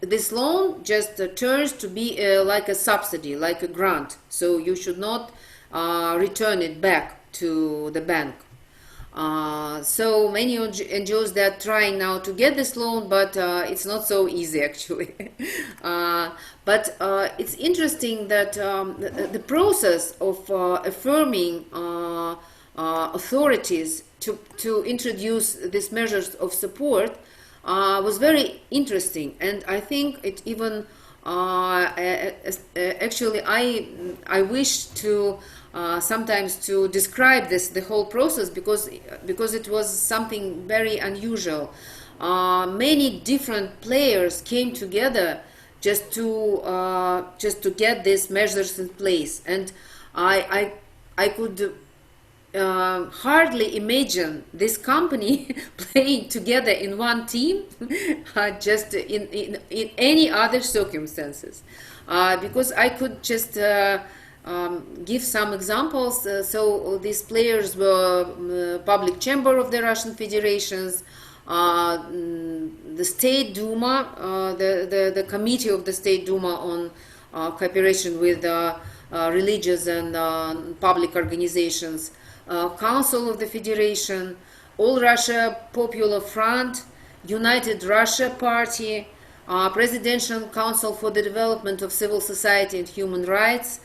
this loan just turns to be like a subsidy, like a grant. So you should not return it back to the bank. So many NGOs that are trying now to get this loan, but it's not so easy actually. But it's interesting that the process of affirming authorities to introduce these measures of support was very interesting, and I think it even actually I wish to sometimes to describe the whole process because it was something very unusual. Many different players came together just to get these measures in place, and I could hardly imagine this company playing together in one team just in any other circumstances, because I could just give some examples. So these players were Public Chamber of the Russian Federations, the State Duma, the Committee of the State Duma on cooperation with religious and public organizations, Council of the Federation, All Russia Popular Front, United Russia Party, Presidential Council for the Development of Civil Society and Human Rights,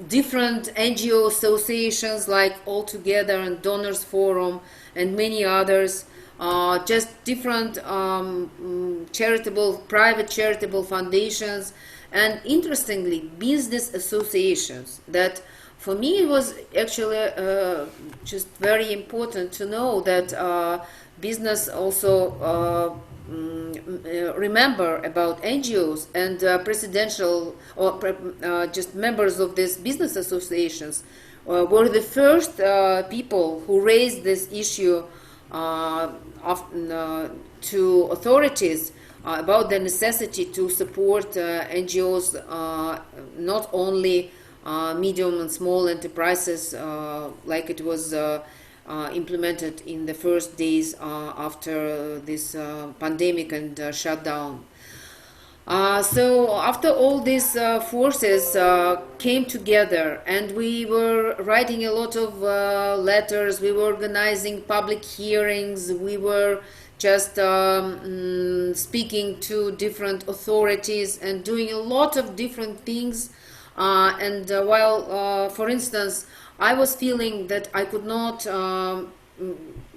different NGO associations like All Together and Donors Forum and many others, just different private charitable foundations, and interestingly business associations. That for me it was actually just very important to know that business also remember about NGOs and presidential or just members of these business associations were the first people who raised this issue to authorities about the necessity to support NGOs, not only medium and small enterprises like it was implemented in the first days after this pandemic and shutdown. So after all these forces came together, and we were writing a lot of letters, we were organizing public hearings, we were just speaking to different authorities and doing a lot of different things. And while, for instance, I was feeling that I could not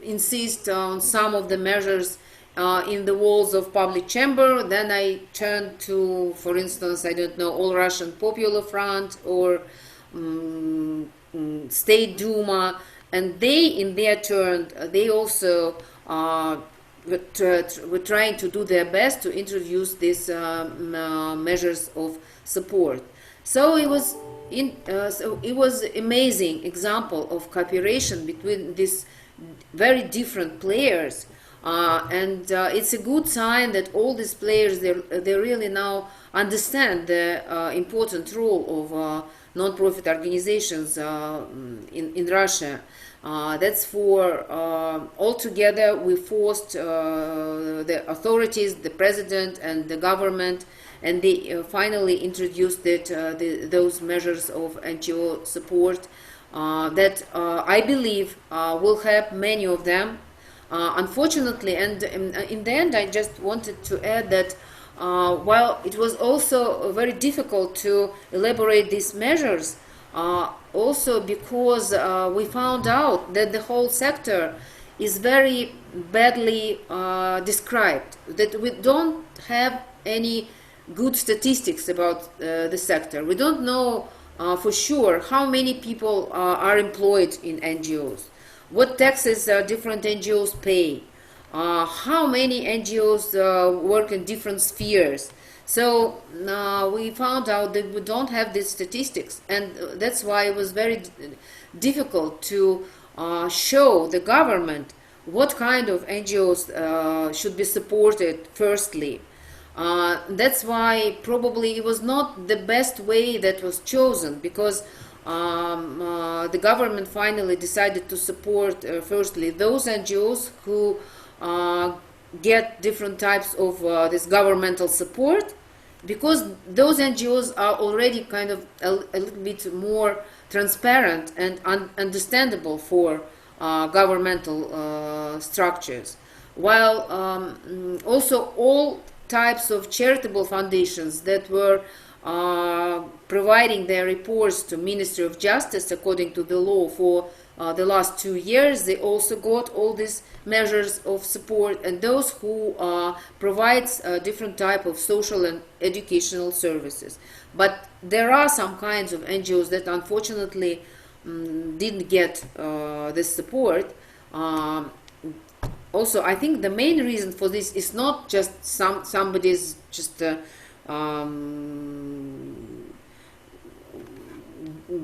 insist on some of the measures in the walls of Public Chamber, then I turned to, for instance, I don't know, All Russian Popular Front or State Duma, and they, in their turn, they also were trying to do their best to introduce these measures of support. So it was amazing example of cooperation between these very different players, and it's a good sign that all these players they really now understand the important role of non-profit organizations in Russia. That's for altogether we forced the authorities, the president and the government and they finally introduced those measures of NGO support that I believe will help many of them. Unfortunately, and in the end, I just wanted to add that while it was also very difficult to elaborate these measures, also because we found out that the whole sector is very badly described, that we don't have any good statistics about the sector. We don't know for sure how many people are employed in NGOs, what taxes different NGOs pay, how many NGOs work in different spheres. So we found out that we don't have these statistics, and that's why it was very difficult to show the government what kind of NGOs should be supported firstly. That's why probably it was not the best way that was chosen, because the government finally decided to support firstly those NGOs who get different types of this governmental support, because those NGOs are already kind of a little bit more transparent and understandable for governmental structures, while also all types of charitable foundations that were providing their reports to Ministry of Justice according to the law for the last 2 years, they also got all these measures of support, and those who provides different type of social and educational services. But there are some kinds of NGOs that unfortunately didn't get this support. Also, I think the main reason for this is not just somebody's just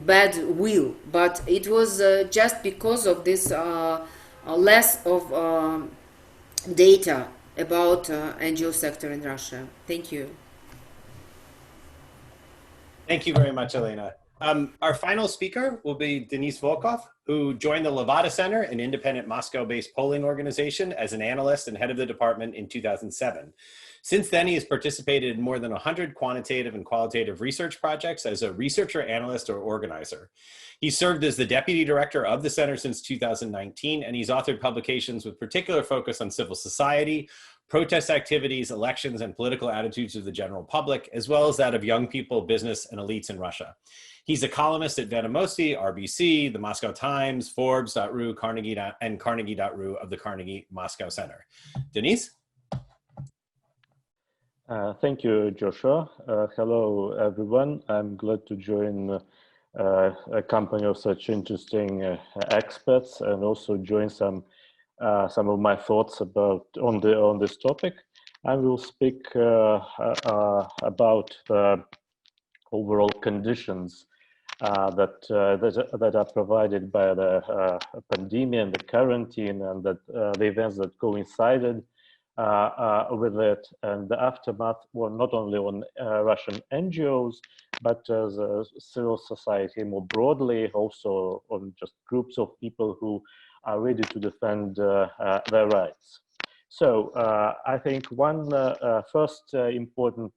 bad will, but it was just because of this less of data about NGO sector in Russia. Thank you. Thank you very much, Elena. Our final speaker will be Denise Volkov, who joined the Levada Center, an independent Moscow-based polling organization, as an analyst and head of the department in 2007. Since then, he has participated in more than 100 quantitative and qualitative research projects as a researcher, analyst, or organizer. He served as the deputy director of the center since 2019, and he's authored publications with particular focus on civil society, protest activities, elections, and political attitudes of the general public, as well as that of young people, business, and elites in Russia. He's a columnist at Venomosti, RBC, the Moscow Times, Forbes.ru, Carnegie, and Carnegie.ru of the Carnegie Moscow Center. Denise? Thank you, Joshua. Hello, everyone. I'm glad to join a company of such interesting experts, and also join some of my thoughts on this topic. I will speak about the overall conditions that are provided by the pandemic and the quarantine, and that the events that coincided with it, and the aftermath, well, not only on Russian NGOs, but the civil society more broadly, also on just groups of people who are ready to defend their rights. So I think one first important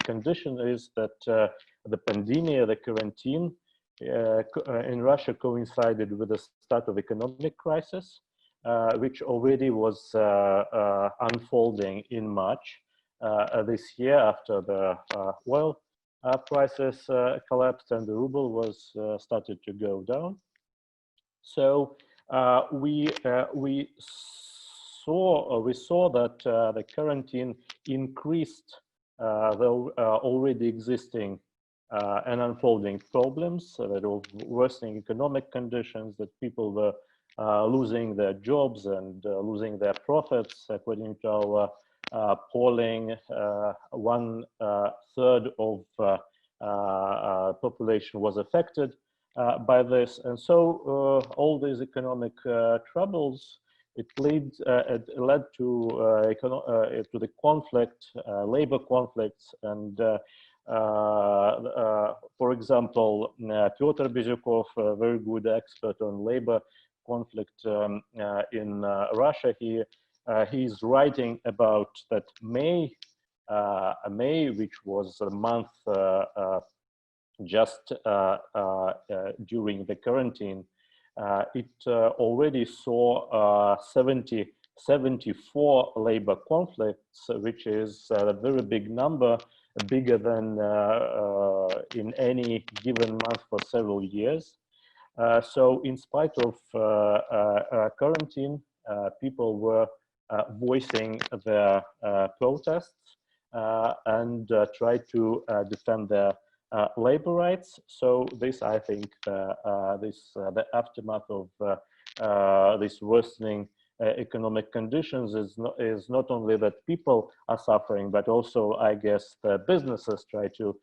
condition is that the pandemic, the quarantine in Russia coincided with the start of economic crisis, which already was unfolding in March this year, after the oil prices collapsed and the ruble was started to go down. So we saw that the quarantine increased the already existing and unfolding problems, that of worsening economic conditions, that people were losing their jobs and losing their profits. According to our polling, 1/3 of population was affected by this, and so all these economic troubles, it led to the conflict, labor conflicts, and for example, Pyotr Bezyukov, a very good expert on labor conflict in Russia, he's writing about that May May, which was a month just during the quarantine, it already saw 74 labor conflicts, which is a very big number, bigger than in any given month for several years. So in spite of quarantine, people were voicing their protests and tried to defend their labor rights. So this, I think, the aftermath of this worsening economic conditions is not only that people are suffering, but also, I guess, the businesses try to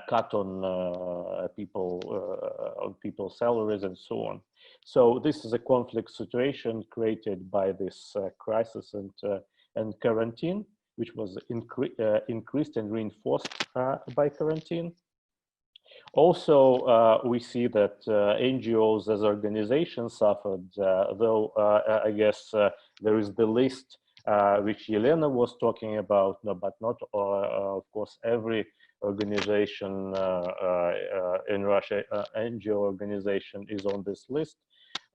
cut on people's salaries and so on. So this is a conflict situation created by this crisis and quarantine, which was increased and reinforced by quarantine. Also, we see that NGOs as organizations suffered, though I guess there is the list which Yelena was talking about, no, but not, of course, every organization in Russia, NGO organization is on this list,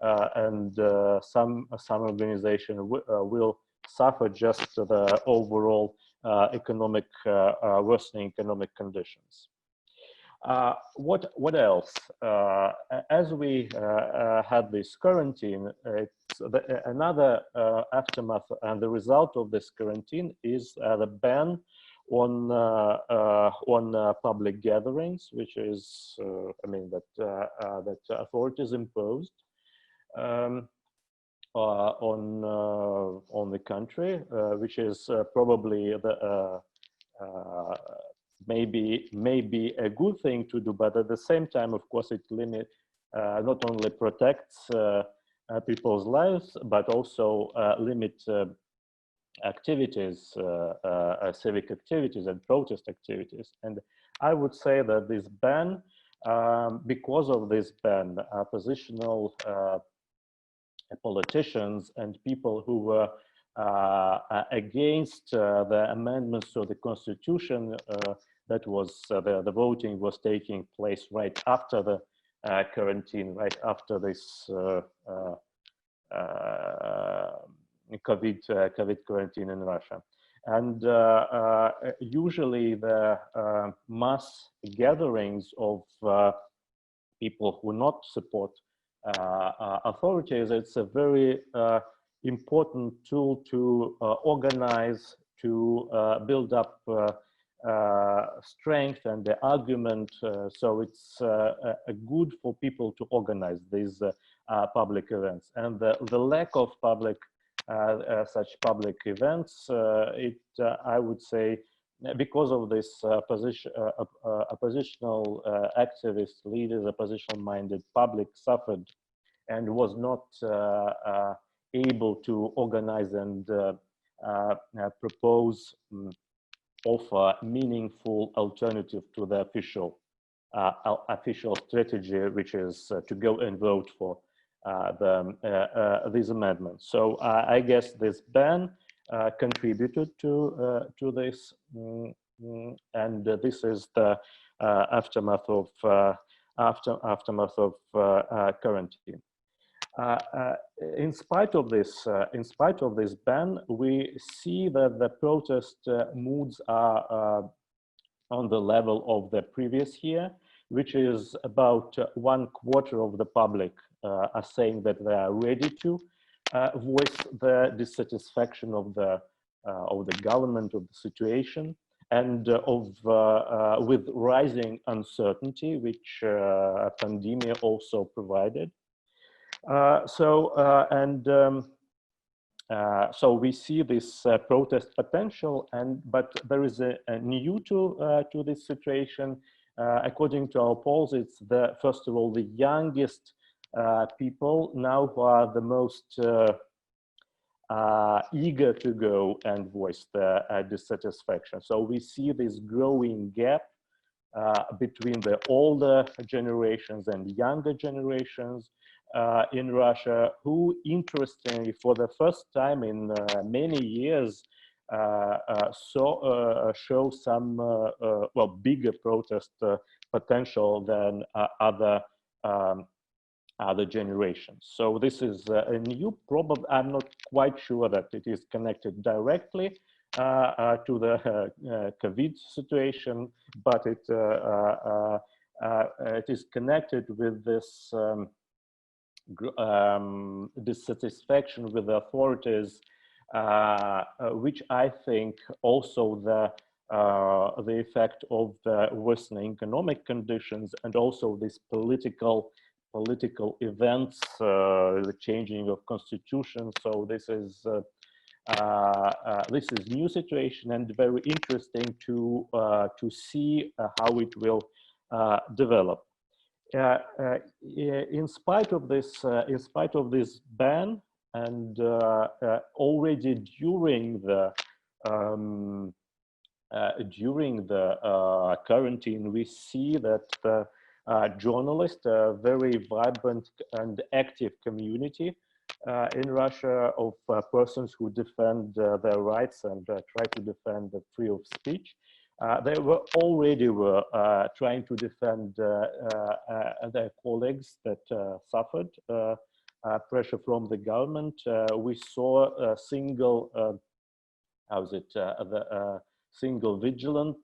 and some organization will suffer just the overall worsening economic conditions. What else? As we had this quarantine, another aftermath and the result of this quarantine is the ban on public gatherings, which is, I mean, that authorities imposed on the country, which is probably the maybe a good thing to do, but at the same time, of course, it not only protects people's lives, but also limit activities, civic activities and protest activities. And I would say that this ban, because of this ban, oppositional politicians and people who were against the amendments to the constitution, that was the voting was taking place right after the quarantine, right after this COVID quarantine in Russia. And usually the mass gatherings of people who not support authorities, it's a very important tool to organize, to build up strength and the argument. So it's good for people to organize these public events. And the lack of such public events, I would say, because of this oppositional activist leaders, oppositional-minded public suffered and was not able to organize and offer meaningful alternative to the official strategy, which is to go and vote for these amendments. So I guess this ban contributed to this, and this is the aftermath of quarantine. In spite of this ban, we see that the protest moods are on the level of the previous year, which is about 1/4 of the public are saying that they are ready to voice the dissatisfaction of the government, of the situation, and with rising uncertainty, which a pandemic also provided. So we see this protest potential, but there is a new to this situation. According to our polls, it's first of all the youngest people now who are the most eager to go and voice their dissatisfaction. So we see this growing gap between the older generations and younger generations in Russia, who, interestingly, for the first time in many years, show some well, bigger protest potential than other generations. So this is a new problem. I'm not quite sure that it is connected directly to the COVID situation, but it is connected with this dissatisfaction with the authorities, which I think also the effect of the worsening economic conditions and also this political events, the changing of constitution. So this is new situation and very interesting to see how it will develop. In spite of this ban, and already during the quarantine, we see that journalists, a very vibrant and active community in Russia of persons who defend their rights and try to defend the freedom of speech. They were already trying to defend their colleagues that suffered pressure from the government. We saw a single, single vigilant,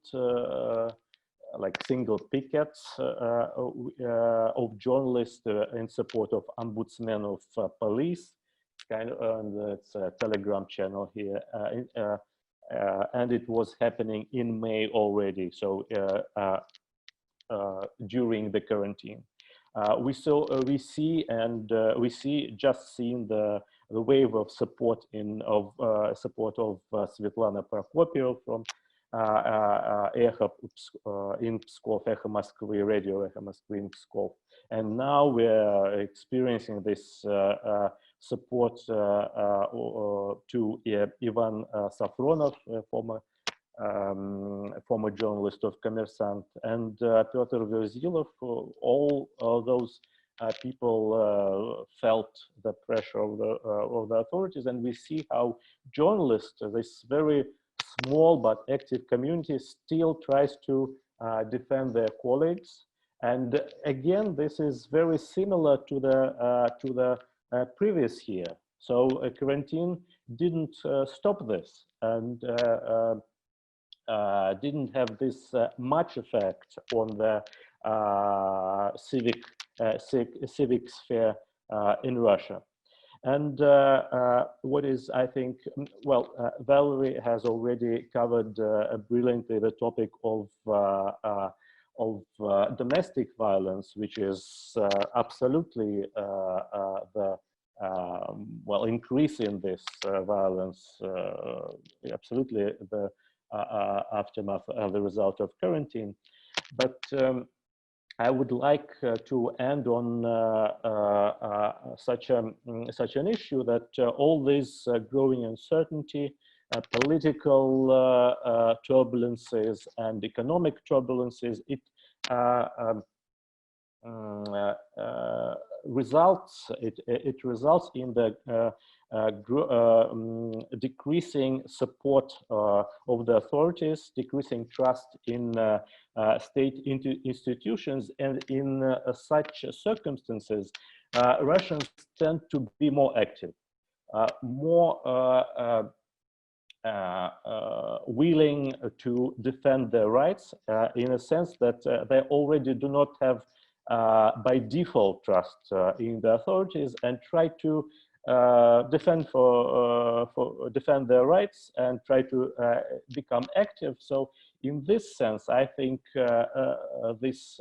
like single pickets of journalists in support of ombudsman of police, kind of, and it's a Telegram channel here. And it was happening in May already, so during the quarantine. We see just seeing the wave of support support of Svetlana Prokopieva from Echo in Pskov, Echo Moskvy, Radio Echo Moskvy in Pskov, and now we are experiencing this support to Ivan Safronov, former journalist of Kommersant, and Pyotr Verzilov. All those people felt the pressure of the authorities, and we see how journalists, this very small but active community, still tries to defend their colleagues. And again, this is very similar to the previous year. So quarantine didn't stop this, and didn't have this much effect on the civic sphere in Russia. And what is, I think, well, Valerie has already covered brilliantly the topic of domestic violence, which is absolutely the well, increase in this violence, absolutely the aftermath as a result of quarantine. But I would like to end on such an issue that all this growing uncertainty, political turbulences and economic turbulences, it results in the decreasing support of the authorities, decreasing trust in state institutions, and in such circumstances, Russians tend to be more active, more willing to defend their rights, in a sense that they already do not have by default trust in the authorities, and try to defend their rights and try to become active. So in this sense, I think this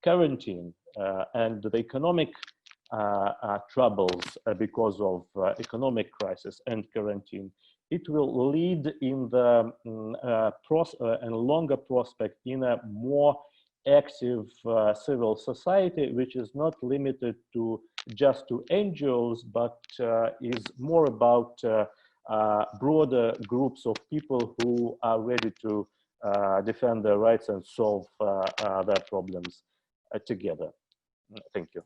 quarantine and the economic troubles because of economic crisis and quarantine, it will lead in the and longer prospect in a more active civil society, which is not limited to just to NGOs, but is more about broader groups of people who are ready to defend their rights and solve their problems together. Thank you.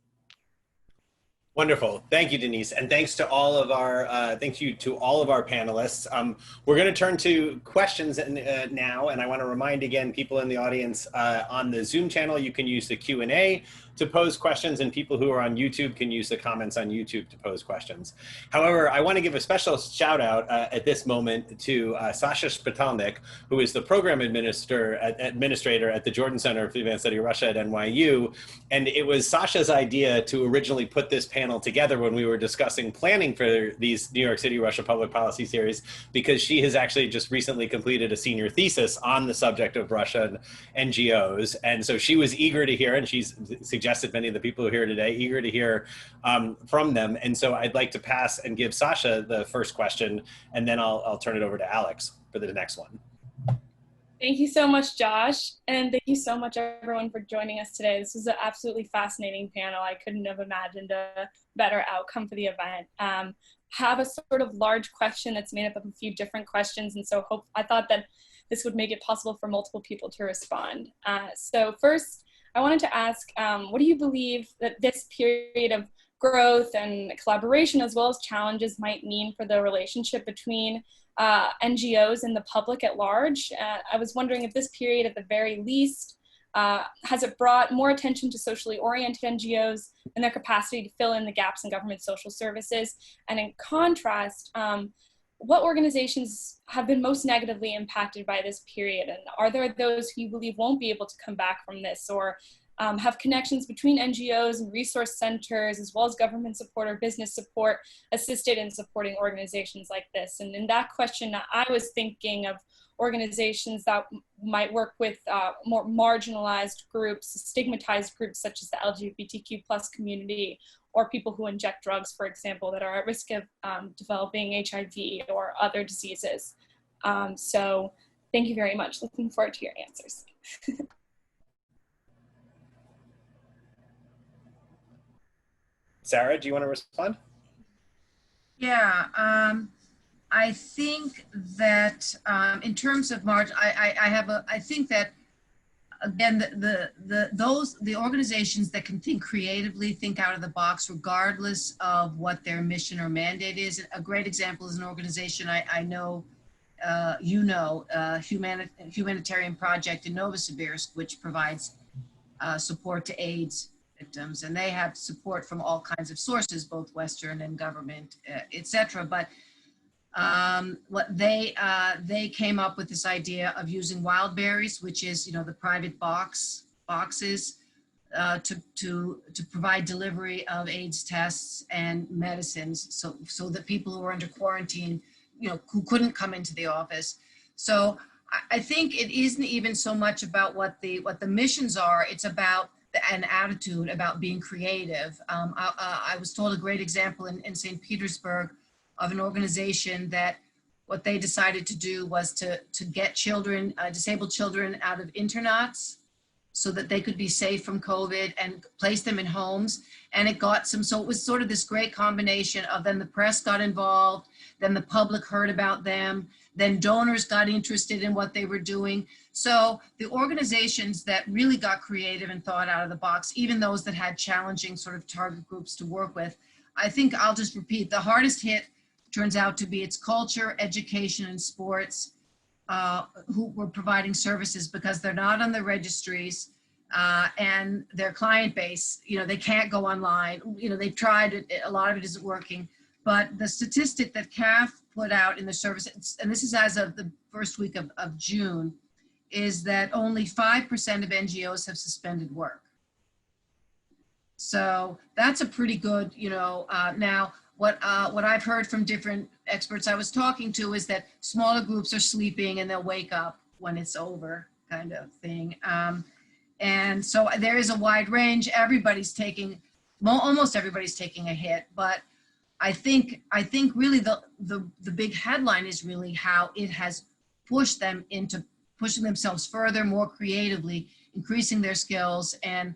Wonderful. Thank you, Denise. And thanks to all of our, thank you to all of our panelists. We're going to turn to questions now, and I want to remind again people in the audience on the Zoom channel, you can use the Q&A to pose questions, and people who are on YouTube can use the comments on YouTube to pose questions. However, I want to give a special shout out at this moment to Sasha Spitalnik, who is the program administrator at the Jordan Center for the Advanced Study of Russia at NYU. And it was Sasha's idea to originally put this panel together when we were discussing planning for these New York City Russia public policy series, because she has actually just recently completed a senior thesis on the subject of Russian NGOs. And so she was eager to hear, and she's suggested many of the people who are here today, eager to hear from them. And so I'd like to pass and give Sasha the first question, and then I'll turn it over to Alex for the next one. Thank you so much, Josh. And thank you so much, everyone, for joining us today. This was an absolutely fascinating panel. I couldn't have imagined a better outcome for the event. Have a sort of large question that's made up of a few different questions. And so I thought that this would make it possible for multiple people to respond. So first, I wanted to ask, what do you believe that this period of growth and collaboration, as well as challenges, might mean for the relationship between NGOs and the public at large? I was wondering if this period, at the very least, has it brought more attention to socially oriented NGOs and their capacity to fill in the gaps in government social services? And in contrast, what organizations have been most negatively impacted by this period? And are there those who you believe won't be able to come back from this, or have connections between NGOs and resource centers, as well as government support or business support, assisted in supporting organizations like this? And in that question, I was thinking of organizations that might work with more marginalized groups, stigmatized groups such as the LGBTQ+ community, or people who inject drugs, for example, that are at risk of developing HIV or other diseases. So thank you very much. Looking forward to your answers. Sarah, do you want to respond? Yeah, I think that in terms of I think that, again, the organizations that can think creatively, think out of the box, regardless of what their mission or mandate is. A great example is an organization I know, Humanitarian Project in Novosibirsk, which provides support to AIDS victims, and they have support from all kinds of sources, both Western and government, etc. But what they came up with this idea of using wild berries, which is, you know, the private boxes to provide delivery of AIDS tests and medicines, so that people who are under quarantine, you know, who couldn't come into the office. So I think it isn't even so much about what the missions are. It's about an attitude about being creative. I was told a great example in St. Petersburg of an organization that what they decided to do was to get children, disabled children, out of internats so that they could be safe from COVID, and place them in homes. And it got so it was sort of this great combination of, then the press got involved, then the public heard about them, then donors got interested in what they were doing. So the organizations that really got creative and thought out of the box, even those that had challenging sort of target groups to work with, I think I'll just repeat, the hardest hit turns out to be its culture, education, and sports, who were providing services, because they're not on the registries, and their client base, you know, they can't go online. You know, they've tried it, a lot of it isn't working. But the statistic that CAF put out in the service, and this is as of the first week of June, is that only 5% of NGOs have suspended work. So that's a pretty good, you know, now what I've heard from different experts I was talking to is that smaller groups are sleeping and they'll wake up when it's over, kind of thing. And so there is a wide range. Everybody's taking, almost everybody's taking a hit, but I think really the big headline is really how it has pushed them into pushing themselves further, more creatively, increasing their skills, and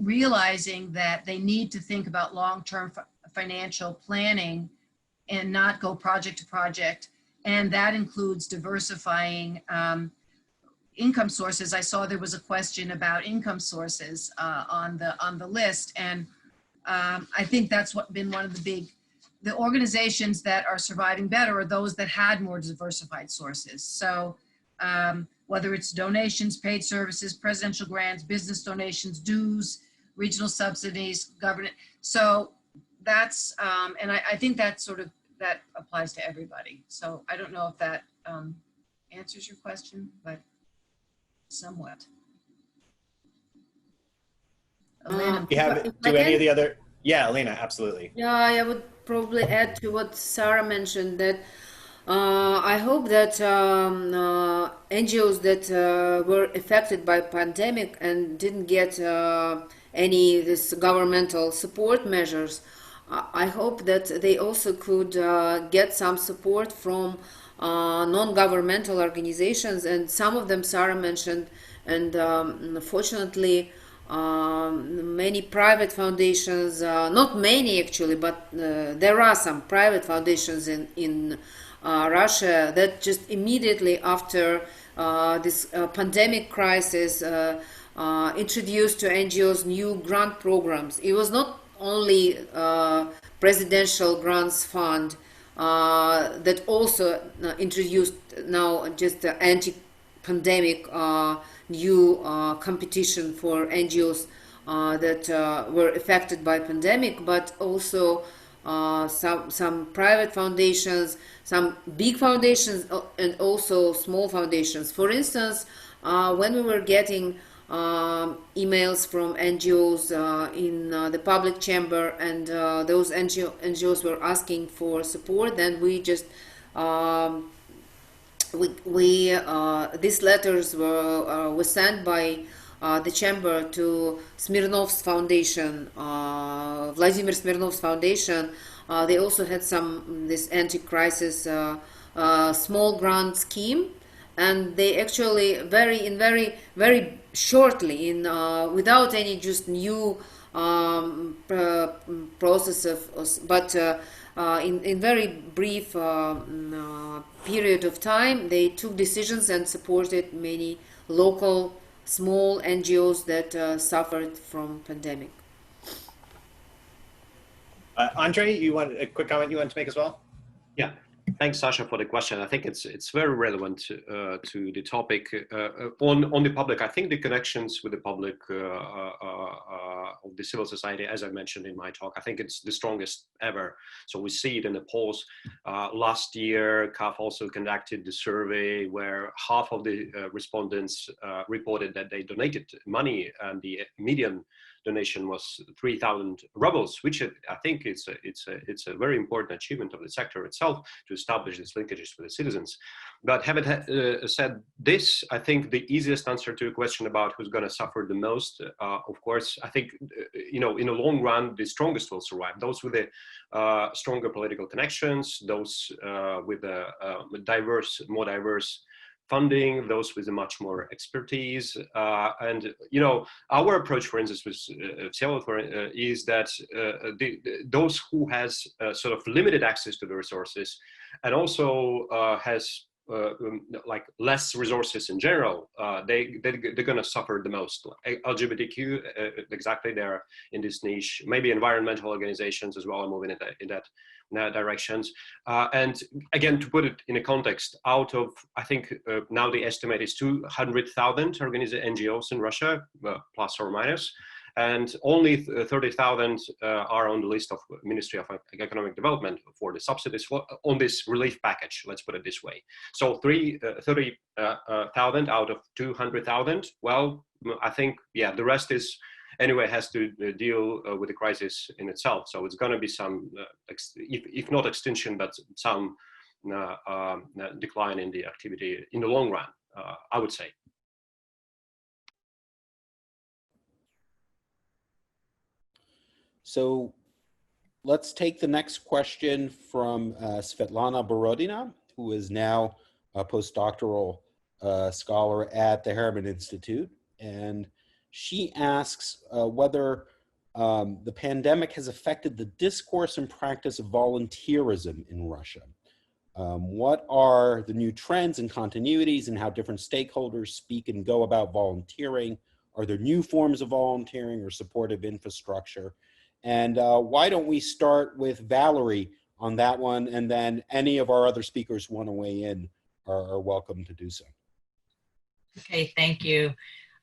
realizing that they need to think about long-term financial planning and not go project to project. And that includes diversifying income sources. I saw there was a question about income sources on the list, and I think that's been one of the organizations that are surviving better are those that had more diversified sources. So whether it's donations, paid services, presidential grants, business donations, dues, regional subsidies, government. So that's, and I think that applies to everybody. So I don't know if that answers your question, but somewhat. Elena, Do any of the other, yeah, Elena, absolutely. Yeah, I would probably add to what Sarah mentioned that I hope that NGOs that were affected by pandemic and didn't get this governmental support measures, I hope that they also could get some support from non-governmental organizations, and some of them Sarah mentioned, and fortunately many private foundations, not many actually, but there are some private foundations in Russia that just immediately after this pandemic crisis introduced to NGOs new grant programs. It was not only presidential grants fund that also introduced now just anti-pandemic new competition for NGOs that were affected by pandemic, but also some private foundations, some big foundations, and also small foundations. For instance, when we were getting emails from NGOs in the public chamber, and those NGOs were asking for support, then we just these letters were sent by the chamber to Smirnov's foundation, Vladimir Smirnov's foundation. They also had this anti-crisis small grant scheme, and they actually very shortly, without any just new process but in very brief period of time, they took decisions and supported many local small NGOs that suffered from pandemic. Andrey, you want a quick comment you want to make as well? Yeah. Thanks, Sasha, for the question. I think it's very relevant to the topic on the public. I think the connections with the public of the civil society, as I mentioned in my talk, I think it's the strongest ever. So we see it in the polls. Last year, CAF also conducted the survey where half of the respondents reported that they donated money, and the median donation was 3,000 rubles, which I think it's a very important achievement of the sector itself to establish these linkages with the citizens. But having said this, I think the easiest answer to a question about who's going to suffer the most, of course, I think in the long run, the strongest will survive. Those with the stronger political connections, those with the more diverse funding, those with much more expertise, and our approach, for instance, with Semenov is that those who has sort of limited access to the resources, and also has like less resources in general, they're going to suffer the most. LGBTQ, exactly, they're in this niche. Maybe environmental organizations as well are moving in that directions. And again, to put it in a context, out of, I think now the estimate is 200,000 NGOs in Russia, plus or minus, and only 30,000 are on the list of Ministry of Economic Development for the subsidies on this relief package, let's put it this way. So 30,000 out of 200,000, well, I think, yeah, the rest is, anyway, has to deal with the crisis in itself. So it's going to be some, if not extinction, but some decline in the activity in the long run, I would say. So let's take the next question from Svetlana Borodina, who is now a postdoctoral scholar at the Harriman Institute. And she asks whether the pandemic has affected the discourse and practice of volunteerism in Russia. What are the new trends and continuities and how different stakeholders speak and go about volunteering? Are there new forms of volunteering or supportive infrastructure? And why don't we start with Valerie on that one, and then any of our other speakers want to weigh in are welcome to do so. Okay, thank you.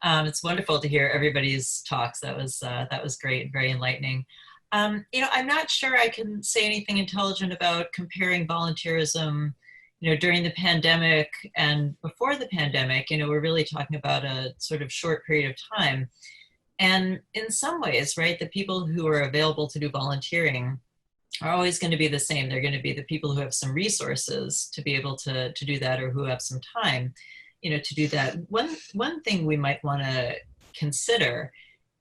It's wonderful to hear everybody's talks. That was great, very enlightening. You know, I'm not sure I can say anything intelligent about comparing volunteerism, you know, during the pandemic and before the pandemic. You know, we're really talking about a sort of short period of time. And in some ways, right, the people who are available to do volunteering are always going to be the same. They're going to be the people who have some resources to be able to do that, or who have some time, you know, to do that. One thing we might want to consider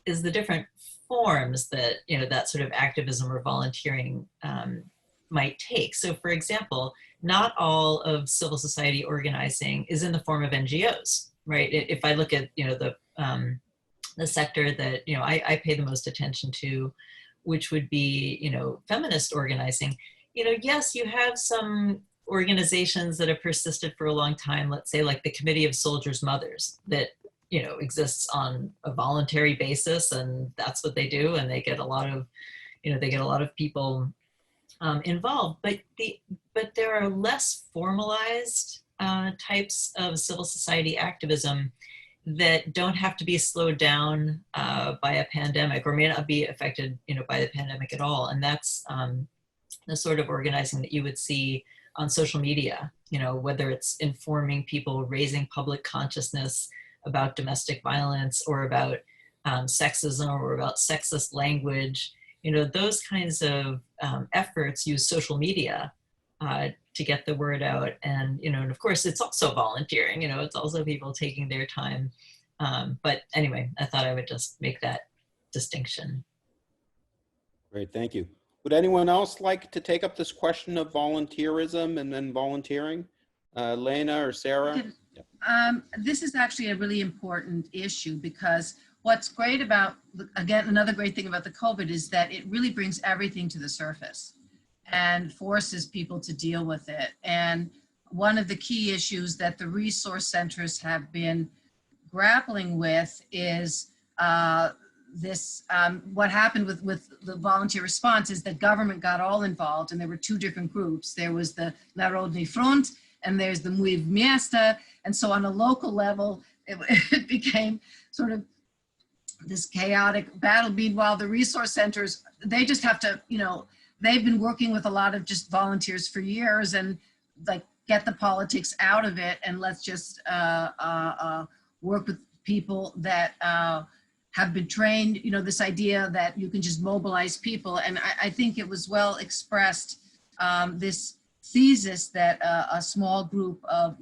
is the different forms that, you know, that sort of activism or volunteering might take. So for example, not all of civil society organizing is in the form of NGOs, right? If I look at, you know, the sector that, you know, I pay the most attention to, which would be, you know, feminist organizing, you know, yes, you have some organizations that have persisted for a long time, let's say like the Committee of Soldiers' Mothers, that, you know, exists on a voluntary basis, and that's what they do, and they get a lot of, you know, they get a lot of people involved. But there are less formalized types of civil society activism that don't have to be slowed down by a pandemic, or may not be affected, you know, by the pandemic at all. And that's the sort of organizing that you would see on social media, you know, whether it's informing people, raising public consciousness about domestic violence, or about sexism, or about sexist language. You know, those kinds of efforts use social media to get the word out. And, you know, and of course it's also volunteering, you know, it's also people taking their time. But anyway, I thought I would just make that distinction. Great, thank you. Would anyone else like to take up this question of volunteerism and then volunteering? Lena or Sarah? This is actually a really important issue, because what's great about, again, another great thing about the COVID is that it really brings everything to the surface and forces people to deal with it. And one of the key issues that the resource centers have been grappling with is what happened with the volunteer response is that government got all involved, and there were two different groups. There was the Narodny Front, and there's the Mój Miasta. And so on a local level, it became sort of this chaotic battle. Meanwhile, the resource centers, they just have to, you know, they've been working with a lot of just volunteers for years, and like, get the politics out of it, and let's just work with people that have been trained, you know, this idea that you can just mobilize people. And I think it was well expressed, this thesis that a small group of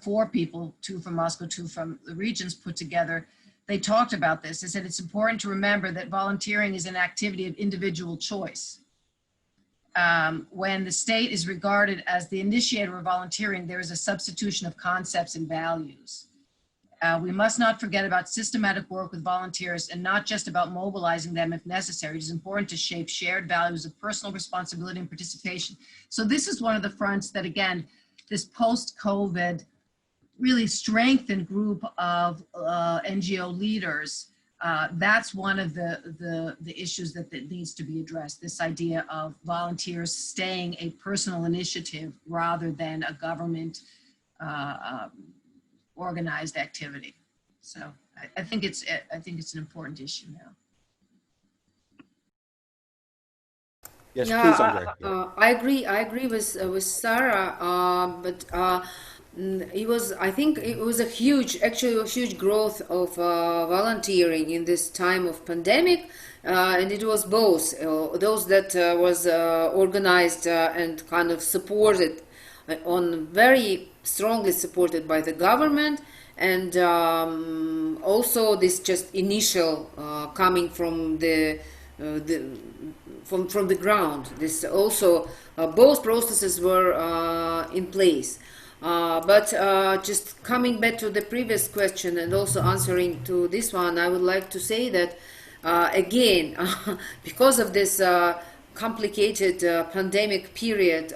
4 people, 2 from Moscow, 2 from the regions, put together. They talked about this. They said it's important to remember that volunteering is an activity of individual choice. When the state is regarded as the initiator of volunteering, there is a substitution of concepts and values. We must not forget about systematic work with volunteers, and not just about mobilizing them if necessary. It is important to shape shared values of personal responsibility and participation. So this is one of the fronts that, again, this post-COVID really strengthened group of NGO leaders. That's one of the issues that needs to be addressed, this idea of volunteers staying a personal initiative rather than a government organized activity. So I think it's an important issue now. Yes, Yeah, please, Andrey. I agree with Sarah, but I think it was actually a huge growth of volunteering in this time of pandemic, and it was both those that was organized and kind of supported, very strongly supported by the government, and also this just initial coming from the ground. This also both processes were in place. But just coming back to the previous question and also answering to this one, I would like to say that again, because of this complicated pandemic period,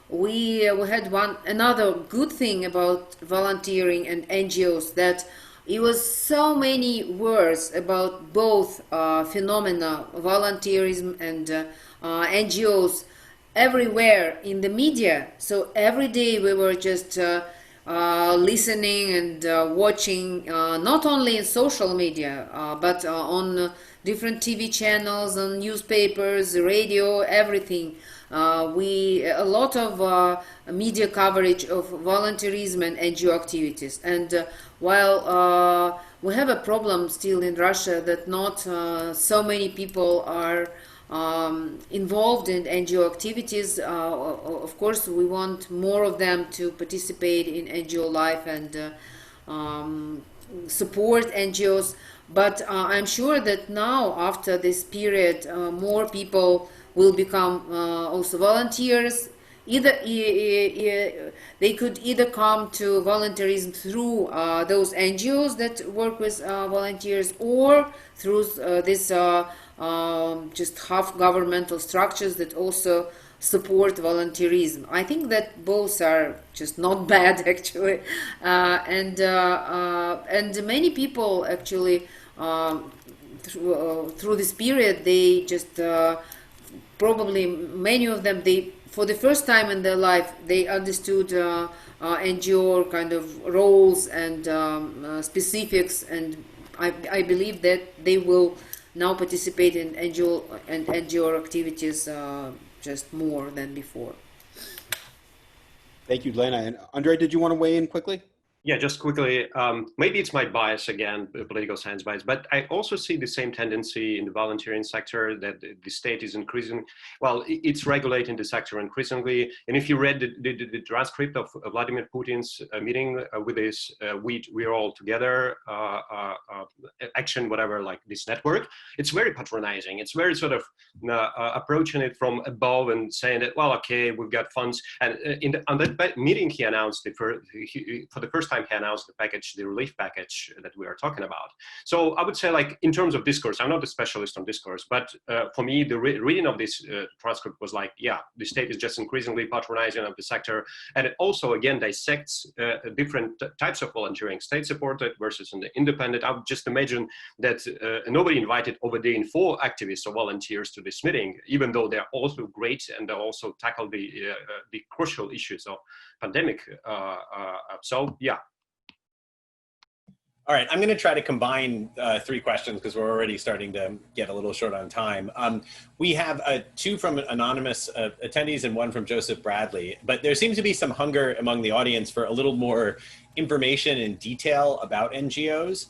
we had another good thing about volunteering and NGOs, that it was so many words about both phenomena, volunteerism and NGOs everywhere in the media. So every day we were just listening and watching, not only in social media, but on different TV channels, on newspapers, radio, everything. A lot of media coverage of volunteerism and NGO activities. And while we have a problem still in Russia that not so many people are involved in NGO activities, of course we want more of them to participate in NGO life and support NGOs. But I'm sure that now, after this period, more people will become also volunteers. Either they could either come to volunteerism through those NGOs that work with volunteers, or through this just half governmental structures that also support volunteerism. I think that both are just not bad, actually, and many people actually through this period, they just probably many of them, they for the first time in their life they understood NGO kind of roles and specifics, and I believe that they will now participate in NGO activities just more than before. Thank you, Lena. And Andrey, did you want to weigh in quickly? Yeah, just quickly, maybe it's my bias again, political science bias, but I also see the same tendency in the volunteering sector that the state is increasing. Well, it's regulating the sector increasingly. And if you read the transcript of Vladimir Putin's meeting with this, we're all together, action, whatever, like this network, it's very patronizing. It's very sort of approaching it from above and saying that, well, okay, we've got funds. And on that meeting, he announced for the first time he announced the package, the relief package that we are talking about. So I would say, like, in terms of discourse, I'm not a specialist on discourse, but for me, the reading of this transcript was like, yeah, the state is just increasingly patronizing of the sector. And it also, again, dissects different types of volunteering, state-supported versus independent. I would just imagine that nobody invited over the info activists or volunteers to this meeting, even though they're also great and they also tackle the crucial issues of pandemic. So, yeah. All right, I'm going to try to combine three questions because we're already starting to get a little short on time. We have two from anonymous attendees and one from Joseph Bradley, but there seems to be some hunger among the audience for a little more information and detail about NGOs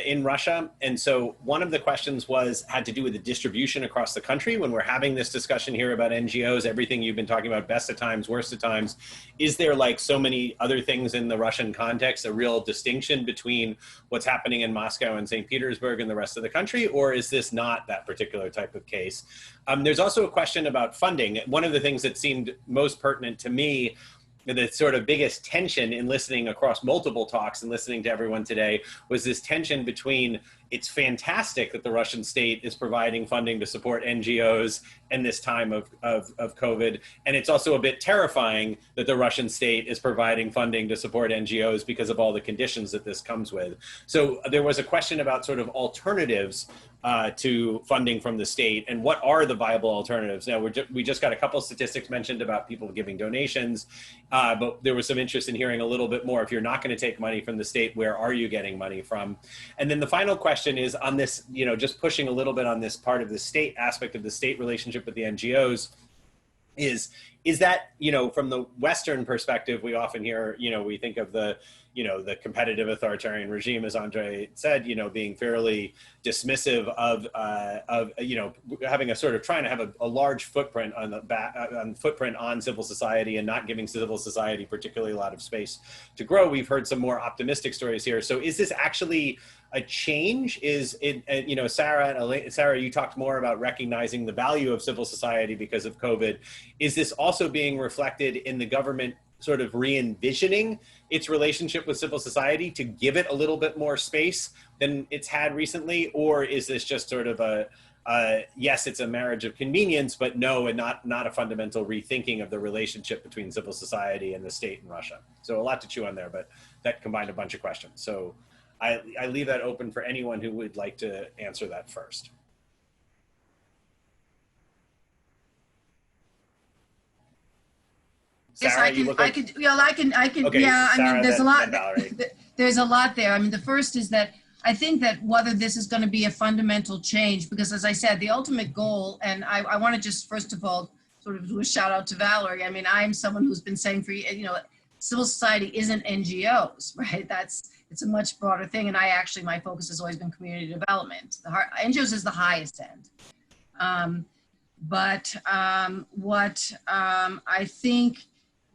in Russia. And so one of the questions had to do with the distribution across the country. When we're having this discussion here about NGOs, everything you've been talking about, best of times, worst of times, is there, like so many other things in the Russian context, a real distinction between what's happening in Moscow and St. Petersburg and the rest of the country, or is this not that particular type of case? There's also a question about funding. One of the things that seemed most pertinent to me, the sort of biggest tension in listening across multiple talks and listening to everyone today, was this tension between, it's fantastic that the Russian state is providing funding to support NGOs in this time of COVID. And it's also a bit terrifying that the Russian state is providing funding to support NGOs because of all the conditions that this comes with. So there was a question about sort of alternatives to funding from the state, and what are the viable alternatives? Now, we just got a couple statistics mentioned about people giving donations, but there was some interest in hearing a little bit more. If you're not going to take money from the state, where are you getting money from? And then the final question is on this, just pushing a little bit on this part of the state aspect of the state relationship with the NGOs, is that, from the Western perspective, we often hear, we think of the competitive authoritarian regime, as Andrey said, being fairly dismissive of having a sort of trying to have a large footprint on civil society and not giving civil society particularly a lot of space to grow. We've heard some more optimistic stories here. So is this actually a change? Is it, Sarah, you talked more about recognizing the value of civil society because of COVID. Is this also being reflected in the government sort of re-envisioning its relationship with civil society to give it a little bit more space than it's had recently? Or is this just sort of yes, it's a marriage of convenience, but no, and not a fundamental rethinking of the relationship between civil society and the state in Russia? So a lot to chew on there, but that combined a bunch of questions. So I leave that open for anyone who would like to answer that first. Yes, Sarah, I can, I could, you know, I can, Okay, yeah, I Sarah, mean, there's a then lot, Valerie. there's a lot there. I mean, the first is that I think that whether this is going to be a fundamental change, because as I said, the ultimate goal, and I want to just first of all sort of do a shout out to Valerie. I mean, I'm someone who's been saying for, you know, civil society isn't NGOs, right? It's a much broader thing. And my focus has always been community development. NGOs is the highest end.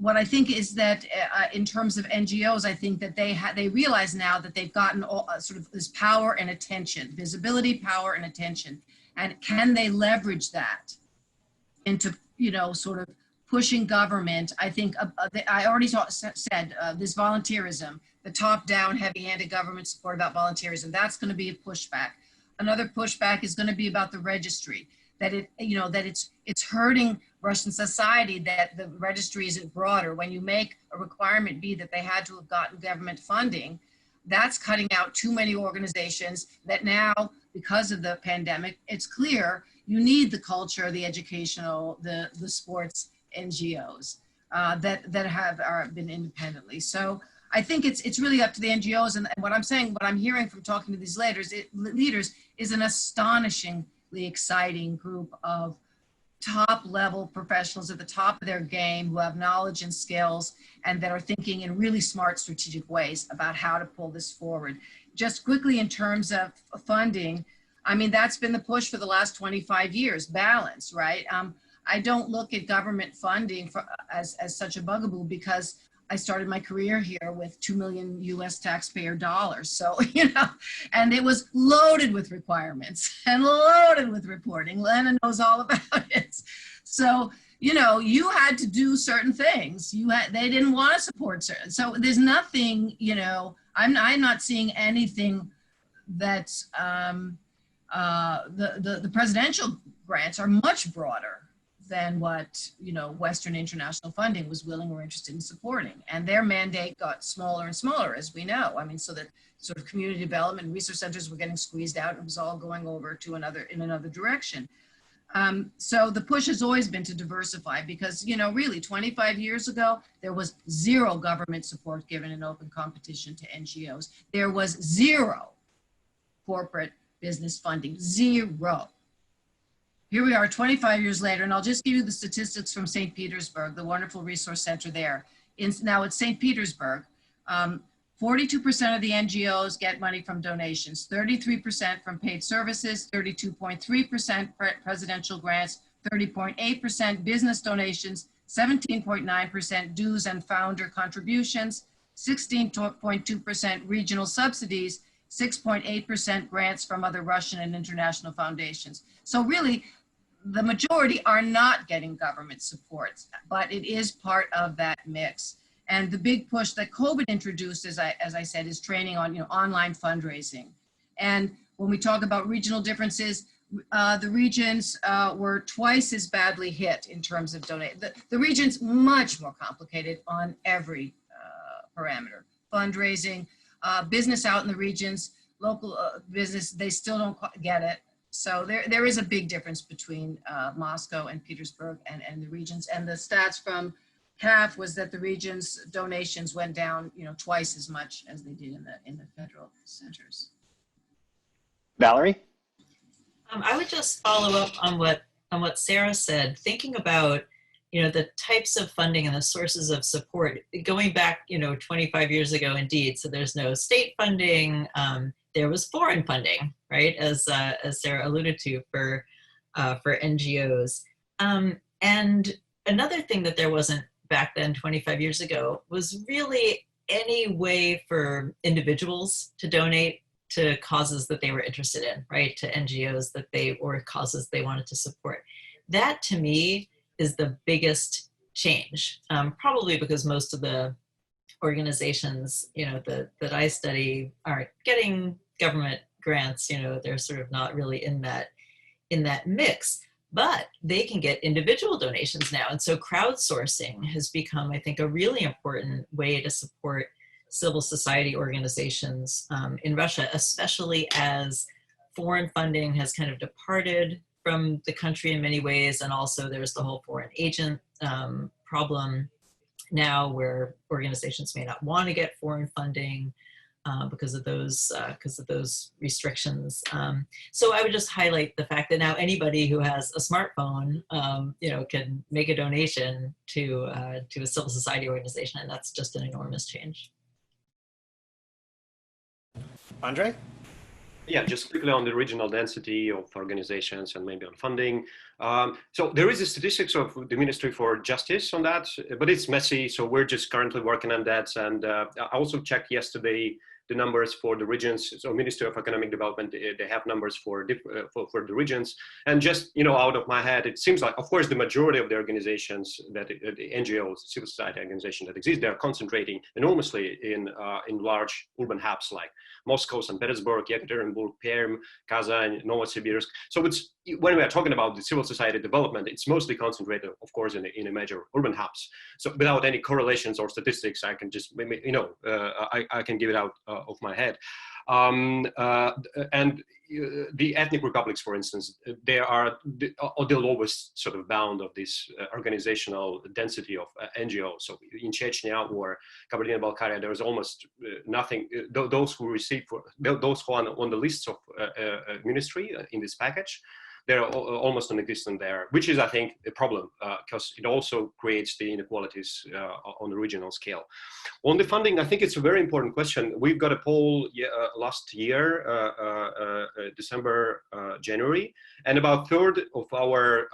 What I think is that in terms of NGOs, I think that they realize now that they've gotten all, sort of this power and attention, visibility, power and attention. And can they leverage that into, you know, sort of pushing government? I think I already said this volunteerism, the top-down, heavy-handed government support about volunteerism, that's going to be a pushback. Another pushback is going to be about the registry, that it's hurting Russian society that the registry isn't broader. When you make a requirement be that they had to have gotten government funding, that's cutting out too many organizations that now, because of the pandemic, it's clear you need the culture, the educational, the sports NGOs that have been independently. So I think it's really up to the NGOs. And what I'm hearing from talking to these leaders is an astonishingly exciting group of top-level professionals at the top of their game who have knowledge and skills and that are thinking in really smart strategic ways about how to pull this forward. Just quickly in terms of funding, I mean, that's been the push for the last 25 years, balance, right? I don't look at government funding as such a bugaboo because I started my career here with 2 million US taxpayer dollars. So, you know, and it was loaded with requirements and loaded with reporting. Lena knows all about it. So, you know, you had to do certain things. They didn't want to support certain. So there's nothing, you know, I'm not seeing anything that's, the presidential grants are much broader than what, you know, Western international funding was willing or interested in supporting. And their mandate got smaller and smaller, as we know. I mean, so that sort of community development and research centers were getting squeezed out and it was all going over to another direction. So the push has always been to diversify because, you know, really 25 years ago, there was zero government support given in open competition to NGOs. There was zero corporate business funding, zero. Here we are 25 years later, and I'll just give you the statistics from St. Petersburg, the wonderful resource center there. Now it's St. Petersburg. 42% of the NGOs get money from donations, 33% from paid services, 32.3% presidential grants, 30.8% business donations, 17.9% dues and founder contributions, 16.2% regional subsidies, 6.8% grants from other Russian and international foundations. So really, the majority are not getting government support, but it is part of that mix. And the big push that COVID introduced, as I said, is training on, you know, online fundraising. And when we talk about regional differences, the regions were twice as badly hit in terms of donate. The region's much more complicated on every parameter. Fundraising, business out in the regions, local business, they still don't get it. So there is a big difference between Moscow and Petersburg and the regions. And the stats from CAF was that the regions' donations went down, you know, twice as much as they did in the federal centers. Valerie? I would just follow up on what Sarah said, thinking about, you know, the types of funding and the sources of support going back, you know, 25 years ago, indeed. So there's no state funding. There was foreign funding, right? As Sarah alluded to for NGOs. And another thing that there wasn't back then, 25 years ago, was really any way for individuals to donate to causes that they were interested in, right? To NGOs or causes they wanted to support. That to me is the biggest change, probably because most of the organizations, you know, that I study aren't getting government grants, you know, they're sort of not really in that mix, but they can get individual donations now. And so crowdsourcing has become, I think, a really important way to support civil society organizations in Russia, especially as foreign funding has kind of departed from the country in many ways. And also there's the whole foreign agent problem now, where organizations may not want to get foreign funding because of those restrictions. So I would just highlight the fact that now anybody who has a smartphone, can make a donation to a civil society organization, and that's just an enormous change. Andrey? Yeah, just quickly on the regional density of organizations and maybe on funding. So there is a statistics of the Ministry for Justice on that, but it's messy. So we're just currently working on that. And I also checked yesterday the numbers for the regions. So Ministry of Economic Development, they have numbers for the regions. And just, out of my head, it seems like, of course, the majority of the organizations that the NGOs, civil society organizations that exist, they're concentrating enormously in large urban hubs like Moscow, St. Petersburg, Yekaterinburg, Perm, Kazan, Novosibirsk. So it's, when we are talking about the civil society development, it's mostly concentrated, of course, in a major urban hubs. So without any correlations or statistics, I can just, I can give it out of my head. And the ethnic republics, for instance, they are the lowest sort of bound of this organizational density of NGOs. So in Chechnya or Kabardino-Balkaria, there is almost nothing. Those who are on the lists of ministry in this package, they're almost non-existent there, which is, I think, a problem because it also creates the inequalities on the regional scale. On the funding, I think it's a very important question. We've got a poll last year, December, January, and about a third of our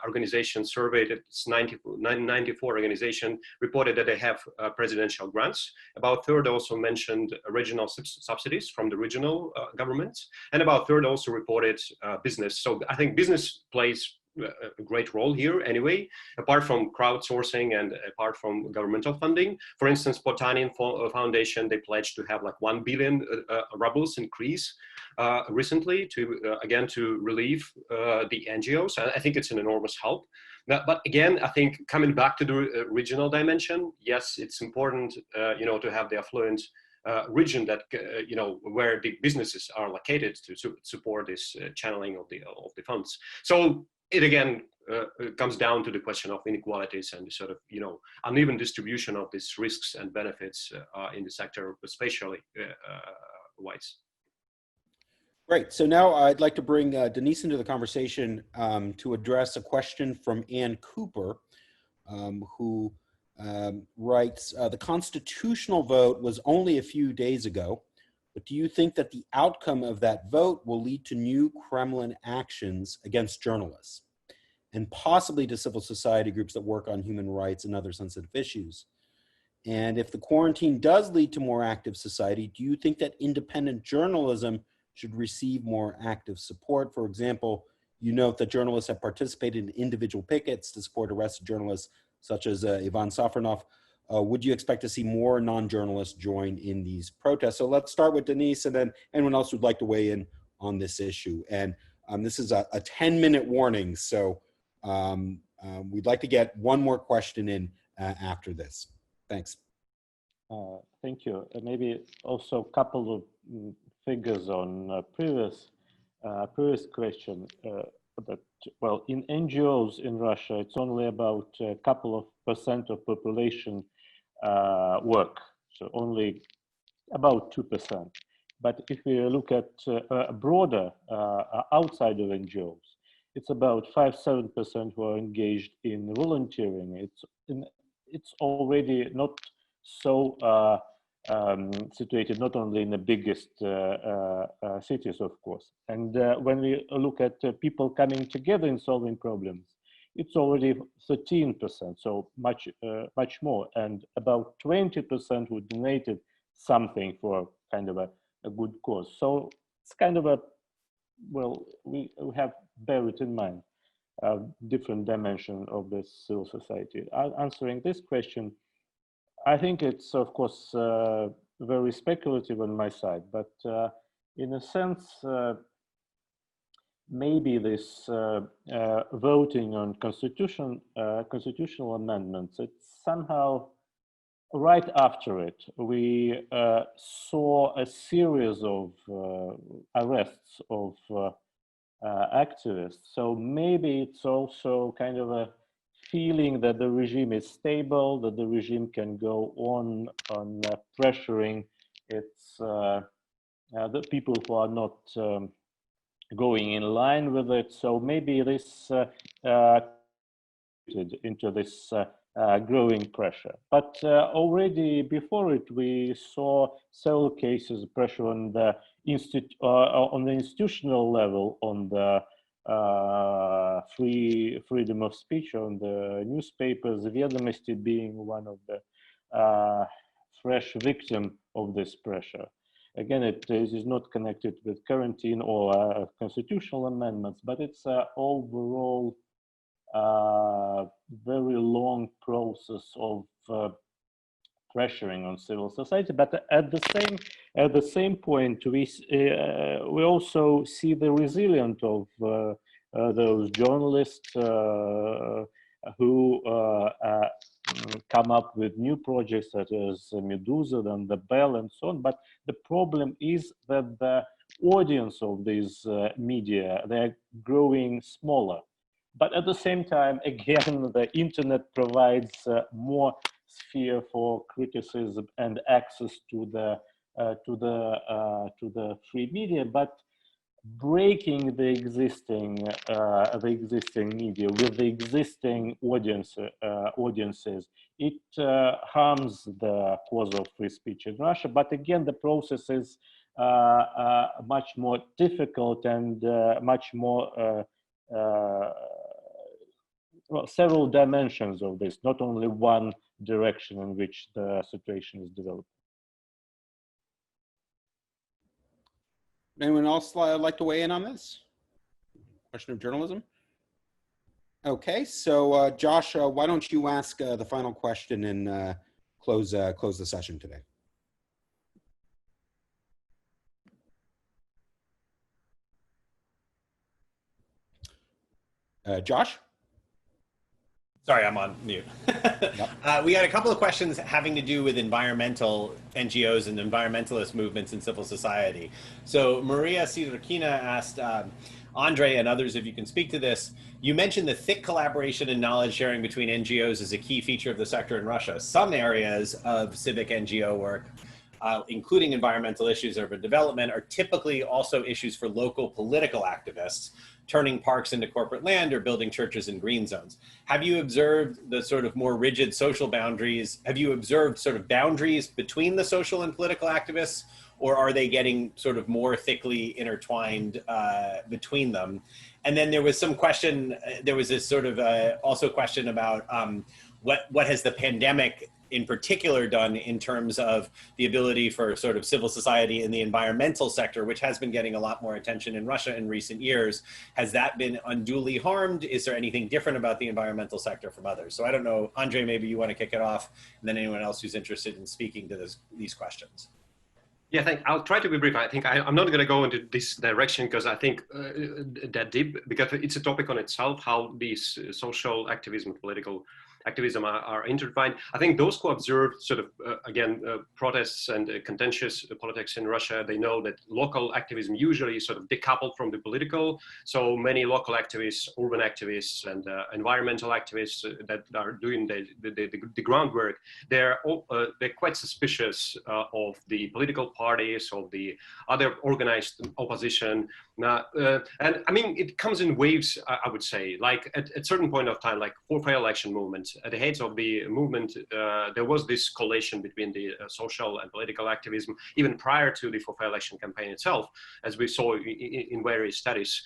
organizations surveyed, it's 94 organizations, reported that they have presidential grants. About a third also mentioned regional subsidies from the regional governments, and about a third also reported business. So I think business plays a great role here anyway, apart from crowdsourcing and apart from governmental funding. For instance, Potanin Foundation, they pledged to have like 1 billion rubles increase recently to, again, to relieve the NGOs. I think it's an enormous help. But again, I think coming back to the regional dimension, yes, it's important, to have the affluent region that where the businesses are located to support this channeling of the funds. So it again comes down to the question of inequalities and the sort of uneven distribution of these risks and benefits in the sector, especially wise. Great. So now I'd like to bring Denise into the conversation to address a question from Ann Cooper, who writes, the constitutional vote was only a few days ago, but do you think that the outcome of that vote will lead to new Kremlin actions against journalists and possibly to civil society groups that work on human rights and other sensitive issues? And if the quarantine does lead to more active society, do you think that independent journalism should receive more active support? For example, you note that journalists have participated in individual pickets to support arrested journalists such as Ivan Safronov. Would you expect to see more non-journalists join in these protests? So let's start with Denise, and then anyone else who'd like to weigh in on this issue. And this is a 10-minute warning, so we'd like to get one more question in after this. Thanks. Thank you. Maybe also a couple of figures on previous question. That, well, in NGOs in Russia, it's only about a couple of % of population work, so only about 2%. But if we look at broader outside of NGOs, it's about 5-7% who are engaged in volunteering. It's already not so situated not only in the biggest cities, of course. And when we look at people coming together in solving problems, it's already 13%, so much more. And about 20% who donated something for kind of a good cause. So it's kind of a, well, we have bear it in mind, different dimension of this civil society. Answering this question, I think it's, of course, very speculative on my side, but in a sense, maybe this voting on constitutional amendments, it's somehow right after it, we saw a series of arrests of activists. So maybe it's also kind of a feeling that the regime is stable, that the regime can go on pressuring its the people who are not going in line with it. So maybe this into this growing pressure. But already before it, we saw several cases of pressure on the institutional level, on the freedom of speech, on the newspapers, Vedomosti being one of the fresh victim of this pressure. Again, it is not connected with quarantine or constitutional amendments, but it's overall very long process of pressuring on civil society. But at the same point, we also see the resilience of those journalists who come up with new projects such as Medusa and the Bell and so on. But the problem is that the audience of these media, they're growing smaller. But at the same time, again, the internet provides more sphere for criticism and access to the free media. But breaking the existing media with the existing audiences, it harms the cause of free speech in Russia. But again, the process is much more difficult and much more well, several dimensions of this, not only one direction in which the situation is developing. Anyone else like to weigh in on this? Question of journalism? Okay, so Josh, why don't you ask the final question and close the session today? Josh? Sorry, I'm on mute. We had a couple of questions having to do with environmental NGOs and environmentalist movements in civil society. So Maria Sidorkina asked, Andrey and others, if you can speak to this, you mentioned the thick collaboration and knowledge sharing between NGOs is a key feature of the sector in Russia. Some areas of civic NGO work, including environmental issues, urban development, are typically also issues for local political activists, turning parks into corporate land or building churches in green zones. Have you observed the sort of more rigid social boundaries? Have you observed sort of boundaries between the social and political activists, or are they getting sort of more thickly intertwined between them? And then there was some question, there was this sort of also question about what has the pandemic in particular done in terms of the ability for sort of civil society in the environmental sector, which has been getting a lot more attention in Russia in recent years. Has that been unduly harmed? Is there anything different about the environmental sector from others? So I don't know, Andrey, maybe you want to kick it off, and then anyone else who's interested in speaking to these questions. Yeah, I'll try to be brief. I think I'm not going to go into this direction because I think that deep, because it's a topic on itself, how these social activism, political activism are intertwined. I think those who observe sort of, protests and contentious politics in Russia, they know that local activism usually is sort of decoupled from the political. So many local activists, urban activists, and environmental activists that are doing the groundwork, they're quite suspicious of the political parties, of the other organized opposition. And I mean, it comes in waves, I would say, like at certain point of time, like for fair election movement, at the head of the movement, there was this collation between the social and political activism, even prior to the for fair election campaign itself, as we saw in various studies,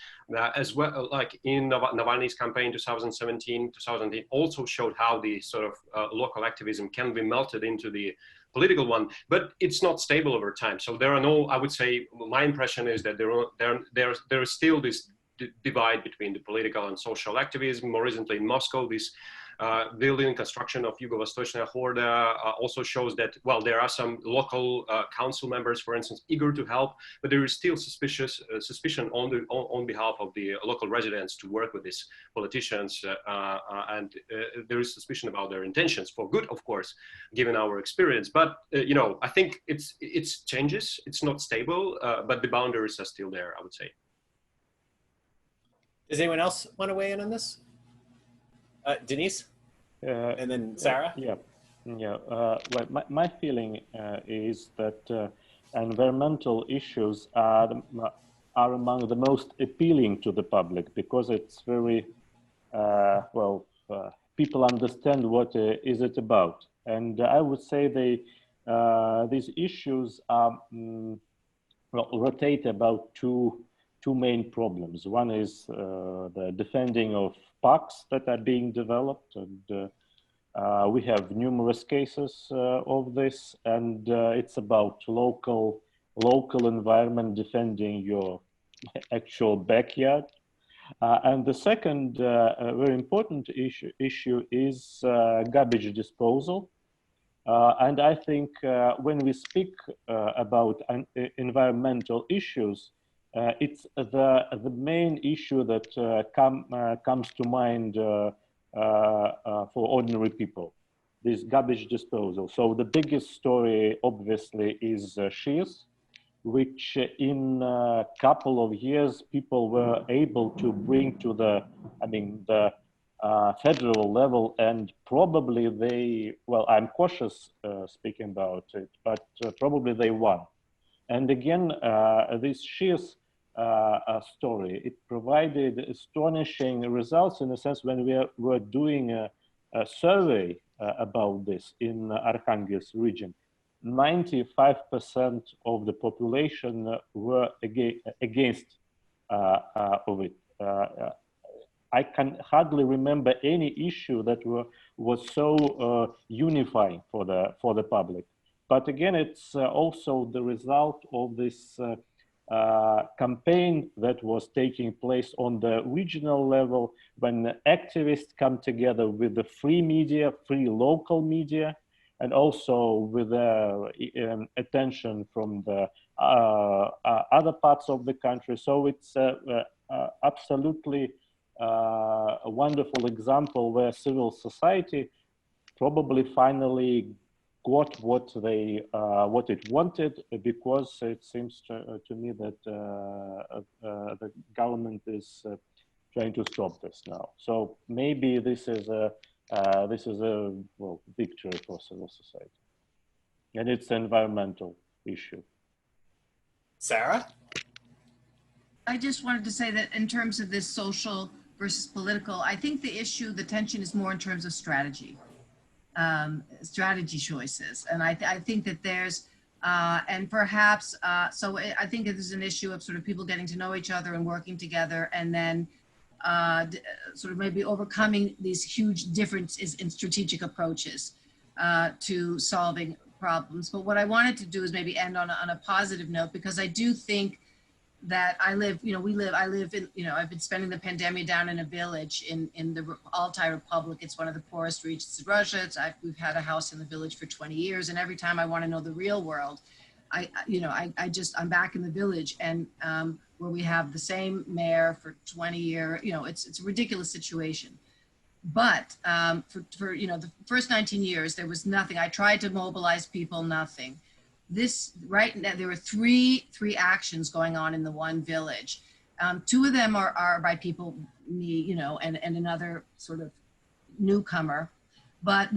as well, like in Navalny's campaign 2017, 2018, also showed how the sort of local activism can be melted into the political one, but it's not stable over time. So there are no, I would say, my impression is that there is still this divide between the political and social activism. More recently in Moscow, this building construction of Yugo-Vostochная Horda also shows that, well, there are some local council members, for instance, eager to help, but there is still suspicion on behalf of the local residents to work with these politicians, and there is suspicion about their intentions, for good, of course, given our experience. But you know, I think it's changes. It's not stable, but the boundaries are still there, I would say. Does anyone else want to weigh in on this? Denise, and then Sarah. Well, my feeling is that environmental issues are among the most appealing to the public because it's very people understand what is it about, and I would say these issues are rotate about two main problems. One is the defending of parks that are being developed, and we have numerous cases of this, and it's about local environment defending your actual backyard. And the second very important issue is garbage disposal. And I think when we speak about environmental issues, it's the main issue that comes to mind for ordinary people, this garbage disposal. So the biggest story, obviously, is shears, which in a couple of years people were able to bring to the federal level, and probably I'm cautious speaking about it, but probably they won. And again, this shears story, it provided astonishing results in a sense when we were doing a survey about this in Arkhangelsk region. 95% of the population were against of it. I can hardly remember any issue that was so unifying for the public. But again, it's also the result of this campaign that was taking place on the regional level when activists come together with the free media, free local media, and also with attention from the other parts of the country. So it's absolutely a wonderful example where civil society probably finally got what it wanted, because it seems to me that the government is trying to stop this now. So maybe this is a victory for civil society, and it's an environmental issue. Sarah? I just wanted to say that in terms of this social versus political, I think the tension is more in terms of strategy choices. And I think that there's, and perhaps, so I think there's an issue of sort of people getting to know each other and working together, and then sort of maybe overcoming these huge differences in strategic approaches to solving problems. But what I wanted to do is maybe end on a positive note, because I do think that I live in, I've been spending the pandemic down in a village in the Altai Republic. It's one of the poorest regions of Russia. We've had a house in the village for 20 years. And every time I want to know the real world, I'm back in the village, and where we have the same mayor for 20 years, it's a ridiculous situation. But for the first 19 years, there was nothing. I tried to mobilize people, nothing. Right now, there were three actions going on in the one village. Two of them are by people, me, and another sort of newcomer. But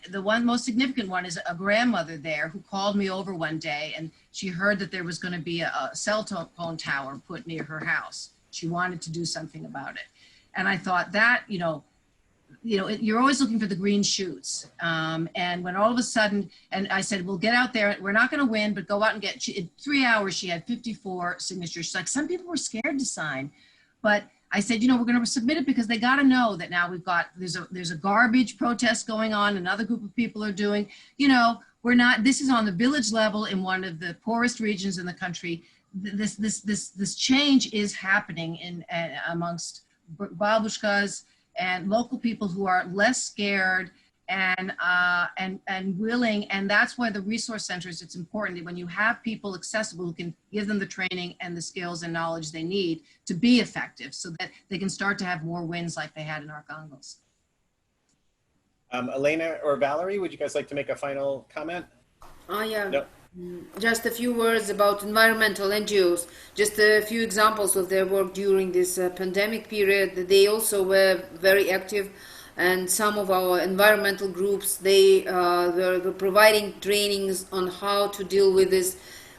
the one most significant one is a grandmother there who called me over one day, and she heard that there was going to be a cell phone tower put near her house. She wanted to do something about it. And I thought that, you're always looking for the green shoots. And when all of a sudden, and I said, well, get out there. We're not going to win, but go out and in 3 hours, she had 54 signatures. She's like, some people were scared to sign. But I said, we're going to submit it because they got to know that now there's a garbage protest going on. Another group of people are doing, this is on the village level in one of the poorest regions in the country. This change is happening amongst babushkas and local people who are less scared and willing. And that's why the resource centers, it's important that when you have people accessible who can give them the training and the skills and knowledge they need to be effective, so that they can start to have more wins like they had in Arkhangelsk. Elena or Valerie, would you guys like to make a final comment? Yeah. No. Just a few words about environmental NGOs. Just a few examples of their work during this pandemic period. They also were very active, and some of our environmental groups, they were providing trainings on how to deal with this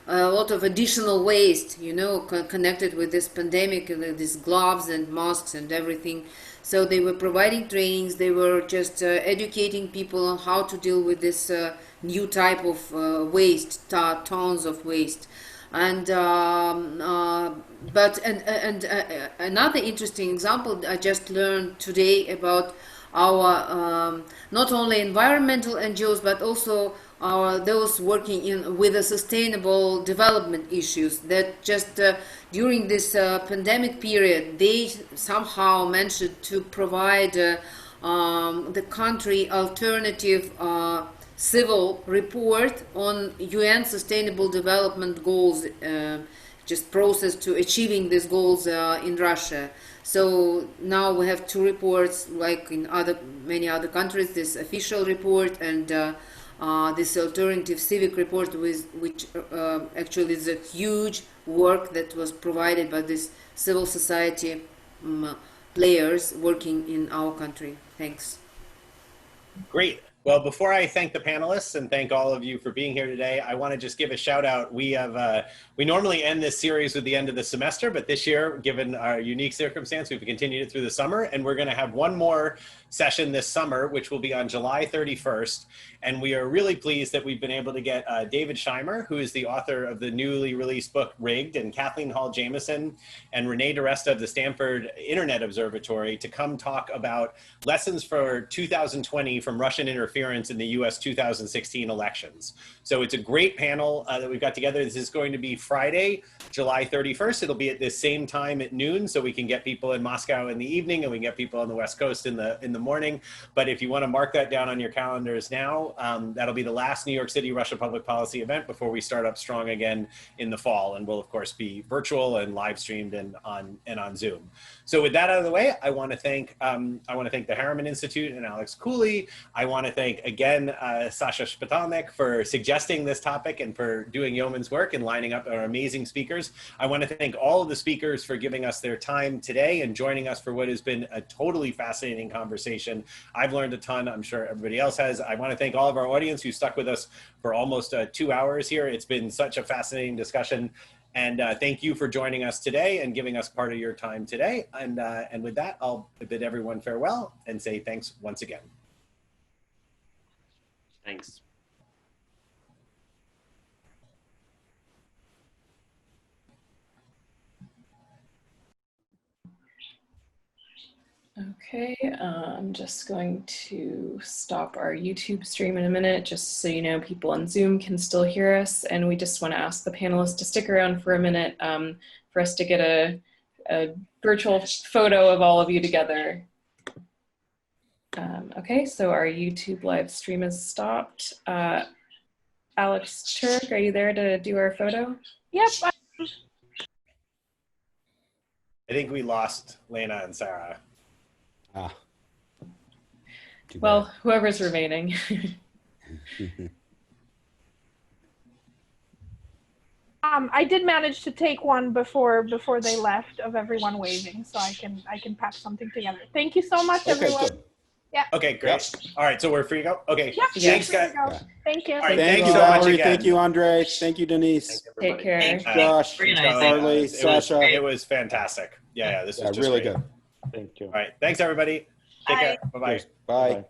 a lot of additional waste, you know, connected with this pandemic, these gloves and masks and everything. So they were providing trainings, they were just educating people on how to deal with this new type of waste, tons of waste. And another interesting example I just learned today about our not only environmental NGOs but also those working with the sustainable development issues, that just during this pandemic period they somehow managed to provide the country alternative civil report on UN Sustainable Development Goals, just process to achieving these goals in Russia. So now we have two reports, like in many other countries, this official report and this alternative civic report, which actually is a huge work that was provided by this civil society players working in our country. Thanks. Great. Well, before I thank the panelists and thank all of you for being here today, I want to just give a shout out. We normally end this series with the end of the semester, but this year, given our unique circumstance, we've continued it through the summer, and we're going to have one more session this summer, which will be on July 31st. And we are really pleased that we've been able to get David Scheimer, who is the author of the newly released book Rigged, and Kathleen Hall Jameson and Renee DiResta of the Stanford Internet Observatory to come talk about lessons for 2020 from Russian interference in the US 2016 elections. So it's a great panel that we've got together. This is going to be Friday, July 31st. It'll be at this same time at noon, so we can get people in Moscow in the evening and we can get people on the West Coast in the morning. But if you want to mark that down on your calendars now, that'll be the last New York City Russia public policy event before we start up strong again in the fall, and will of course be virtual and live streamed and on Zoom. So with that out of the way, I want to thank the Harriman Institute and Alex Cooley. I want to thank again Sasha Shpetalnik for suggesting this topic and for doing yeoman's work and lining up our amazing speakers. I want to thank all of the speakers for giving us their time today and joining us for what has been a totally fascinating conversation. I've learned a ton. I'm sure everybody else has. I want to thank all of our audience who stuck with us for almost 2 hours here. It's been such a fascinating discussion. And thank you for joining us today and giving us part of your time today. And with that, I'll bid everyone farewell and say thanks once again. Thanks. Okay, I'm just going to stop our YouTube stream in a minute, just so you know people on Zoom can still hear us. And we just want to ask the panelists to stick around for a minute for us to get a virtual photo of all of you together. Okay, so our YouTube live stream is stopped. Alex Turk, are you there to do our photo? Yep. I think we lost Lena and Sarah. Ah. Well, whoever's remaining. I did manage to take one before they left of everyone waving, so I can patch something together. Thank you so much, everyone. Good. Yeah. Okay, great. All right, so we're free to go? Okay, Yep. thanks, guys. Yeah. Thank you. All right, Thank thanks you, so much Valerie. again. Thank you, Andrey. Thank you, Denise. Take care. Thanks. Josh, Very nice. Harley, Sasha. It was fantastic. Yeah, this was just really great. good. Thank you. All right, thanks everybody. Take care. Bye-bye. Bye.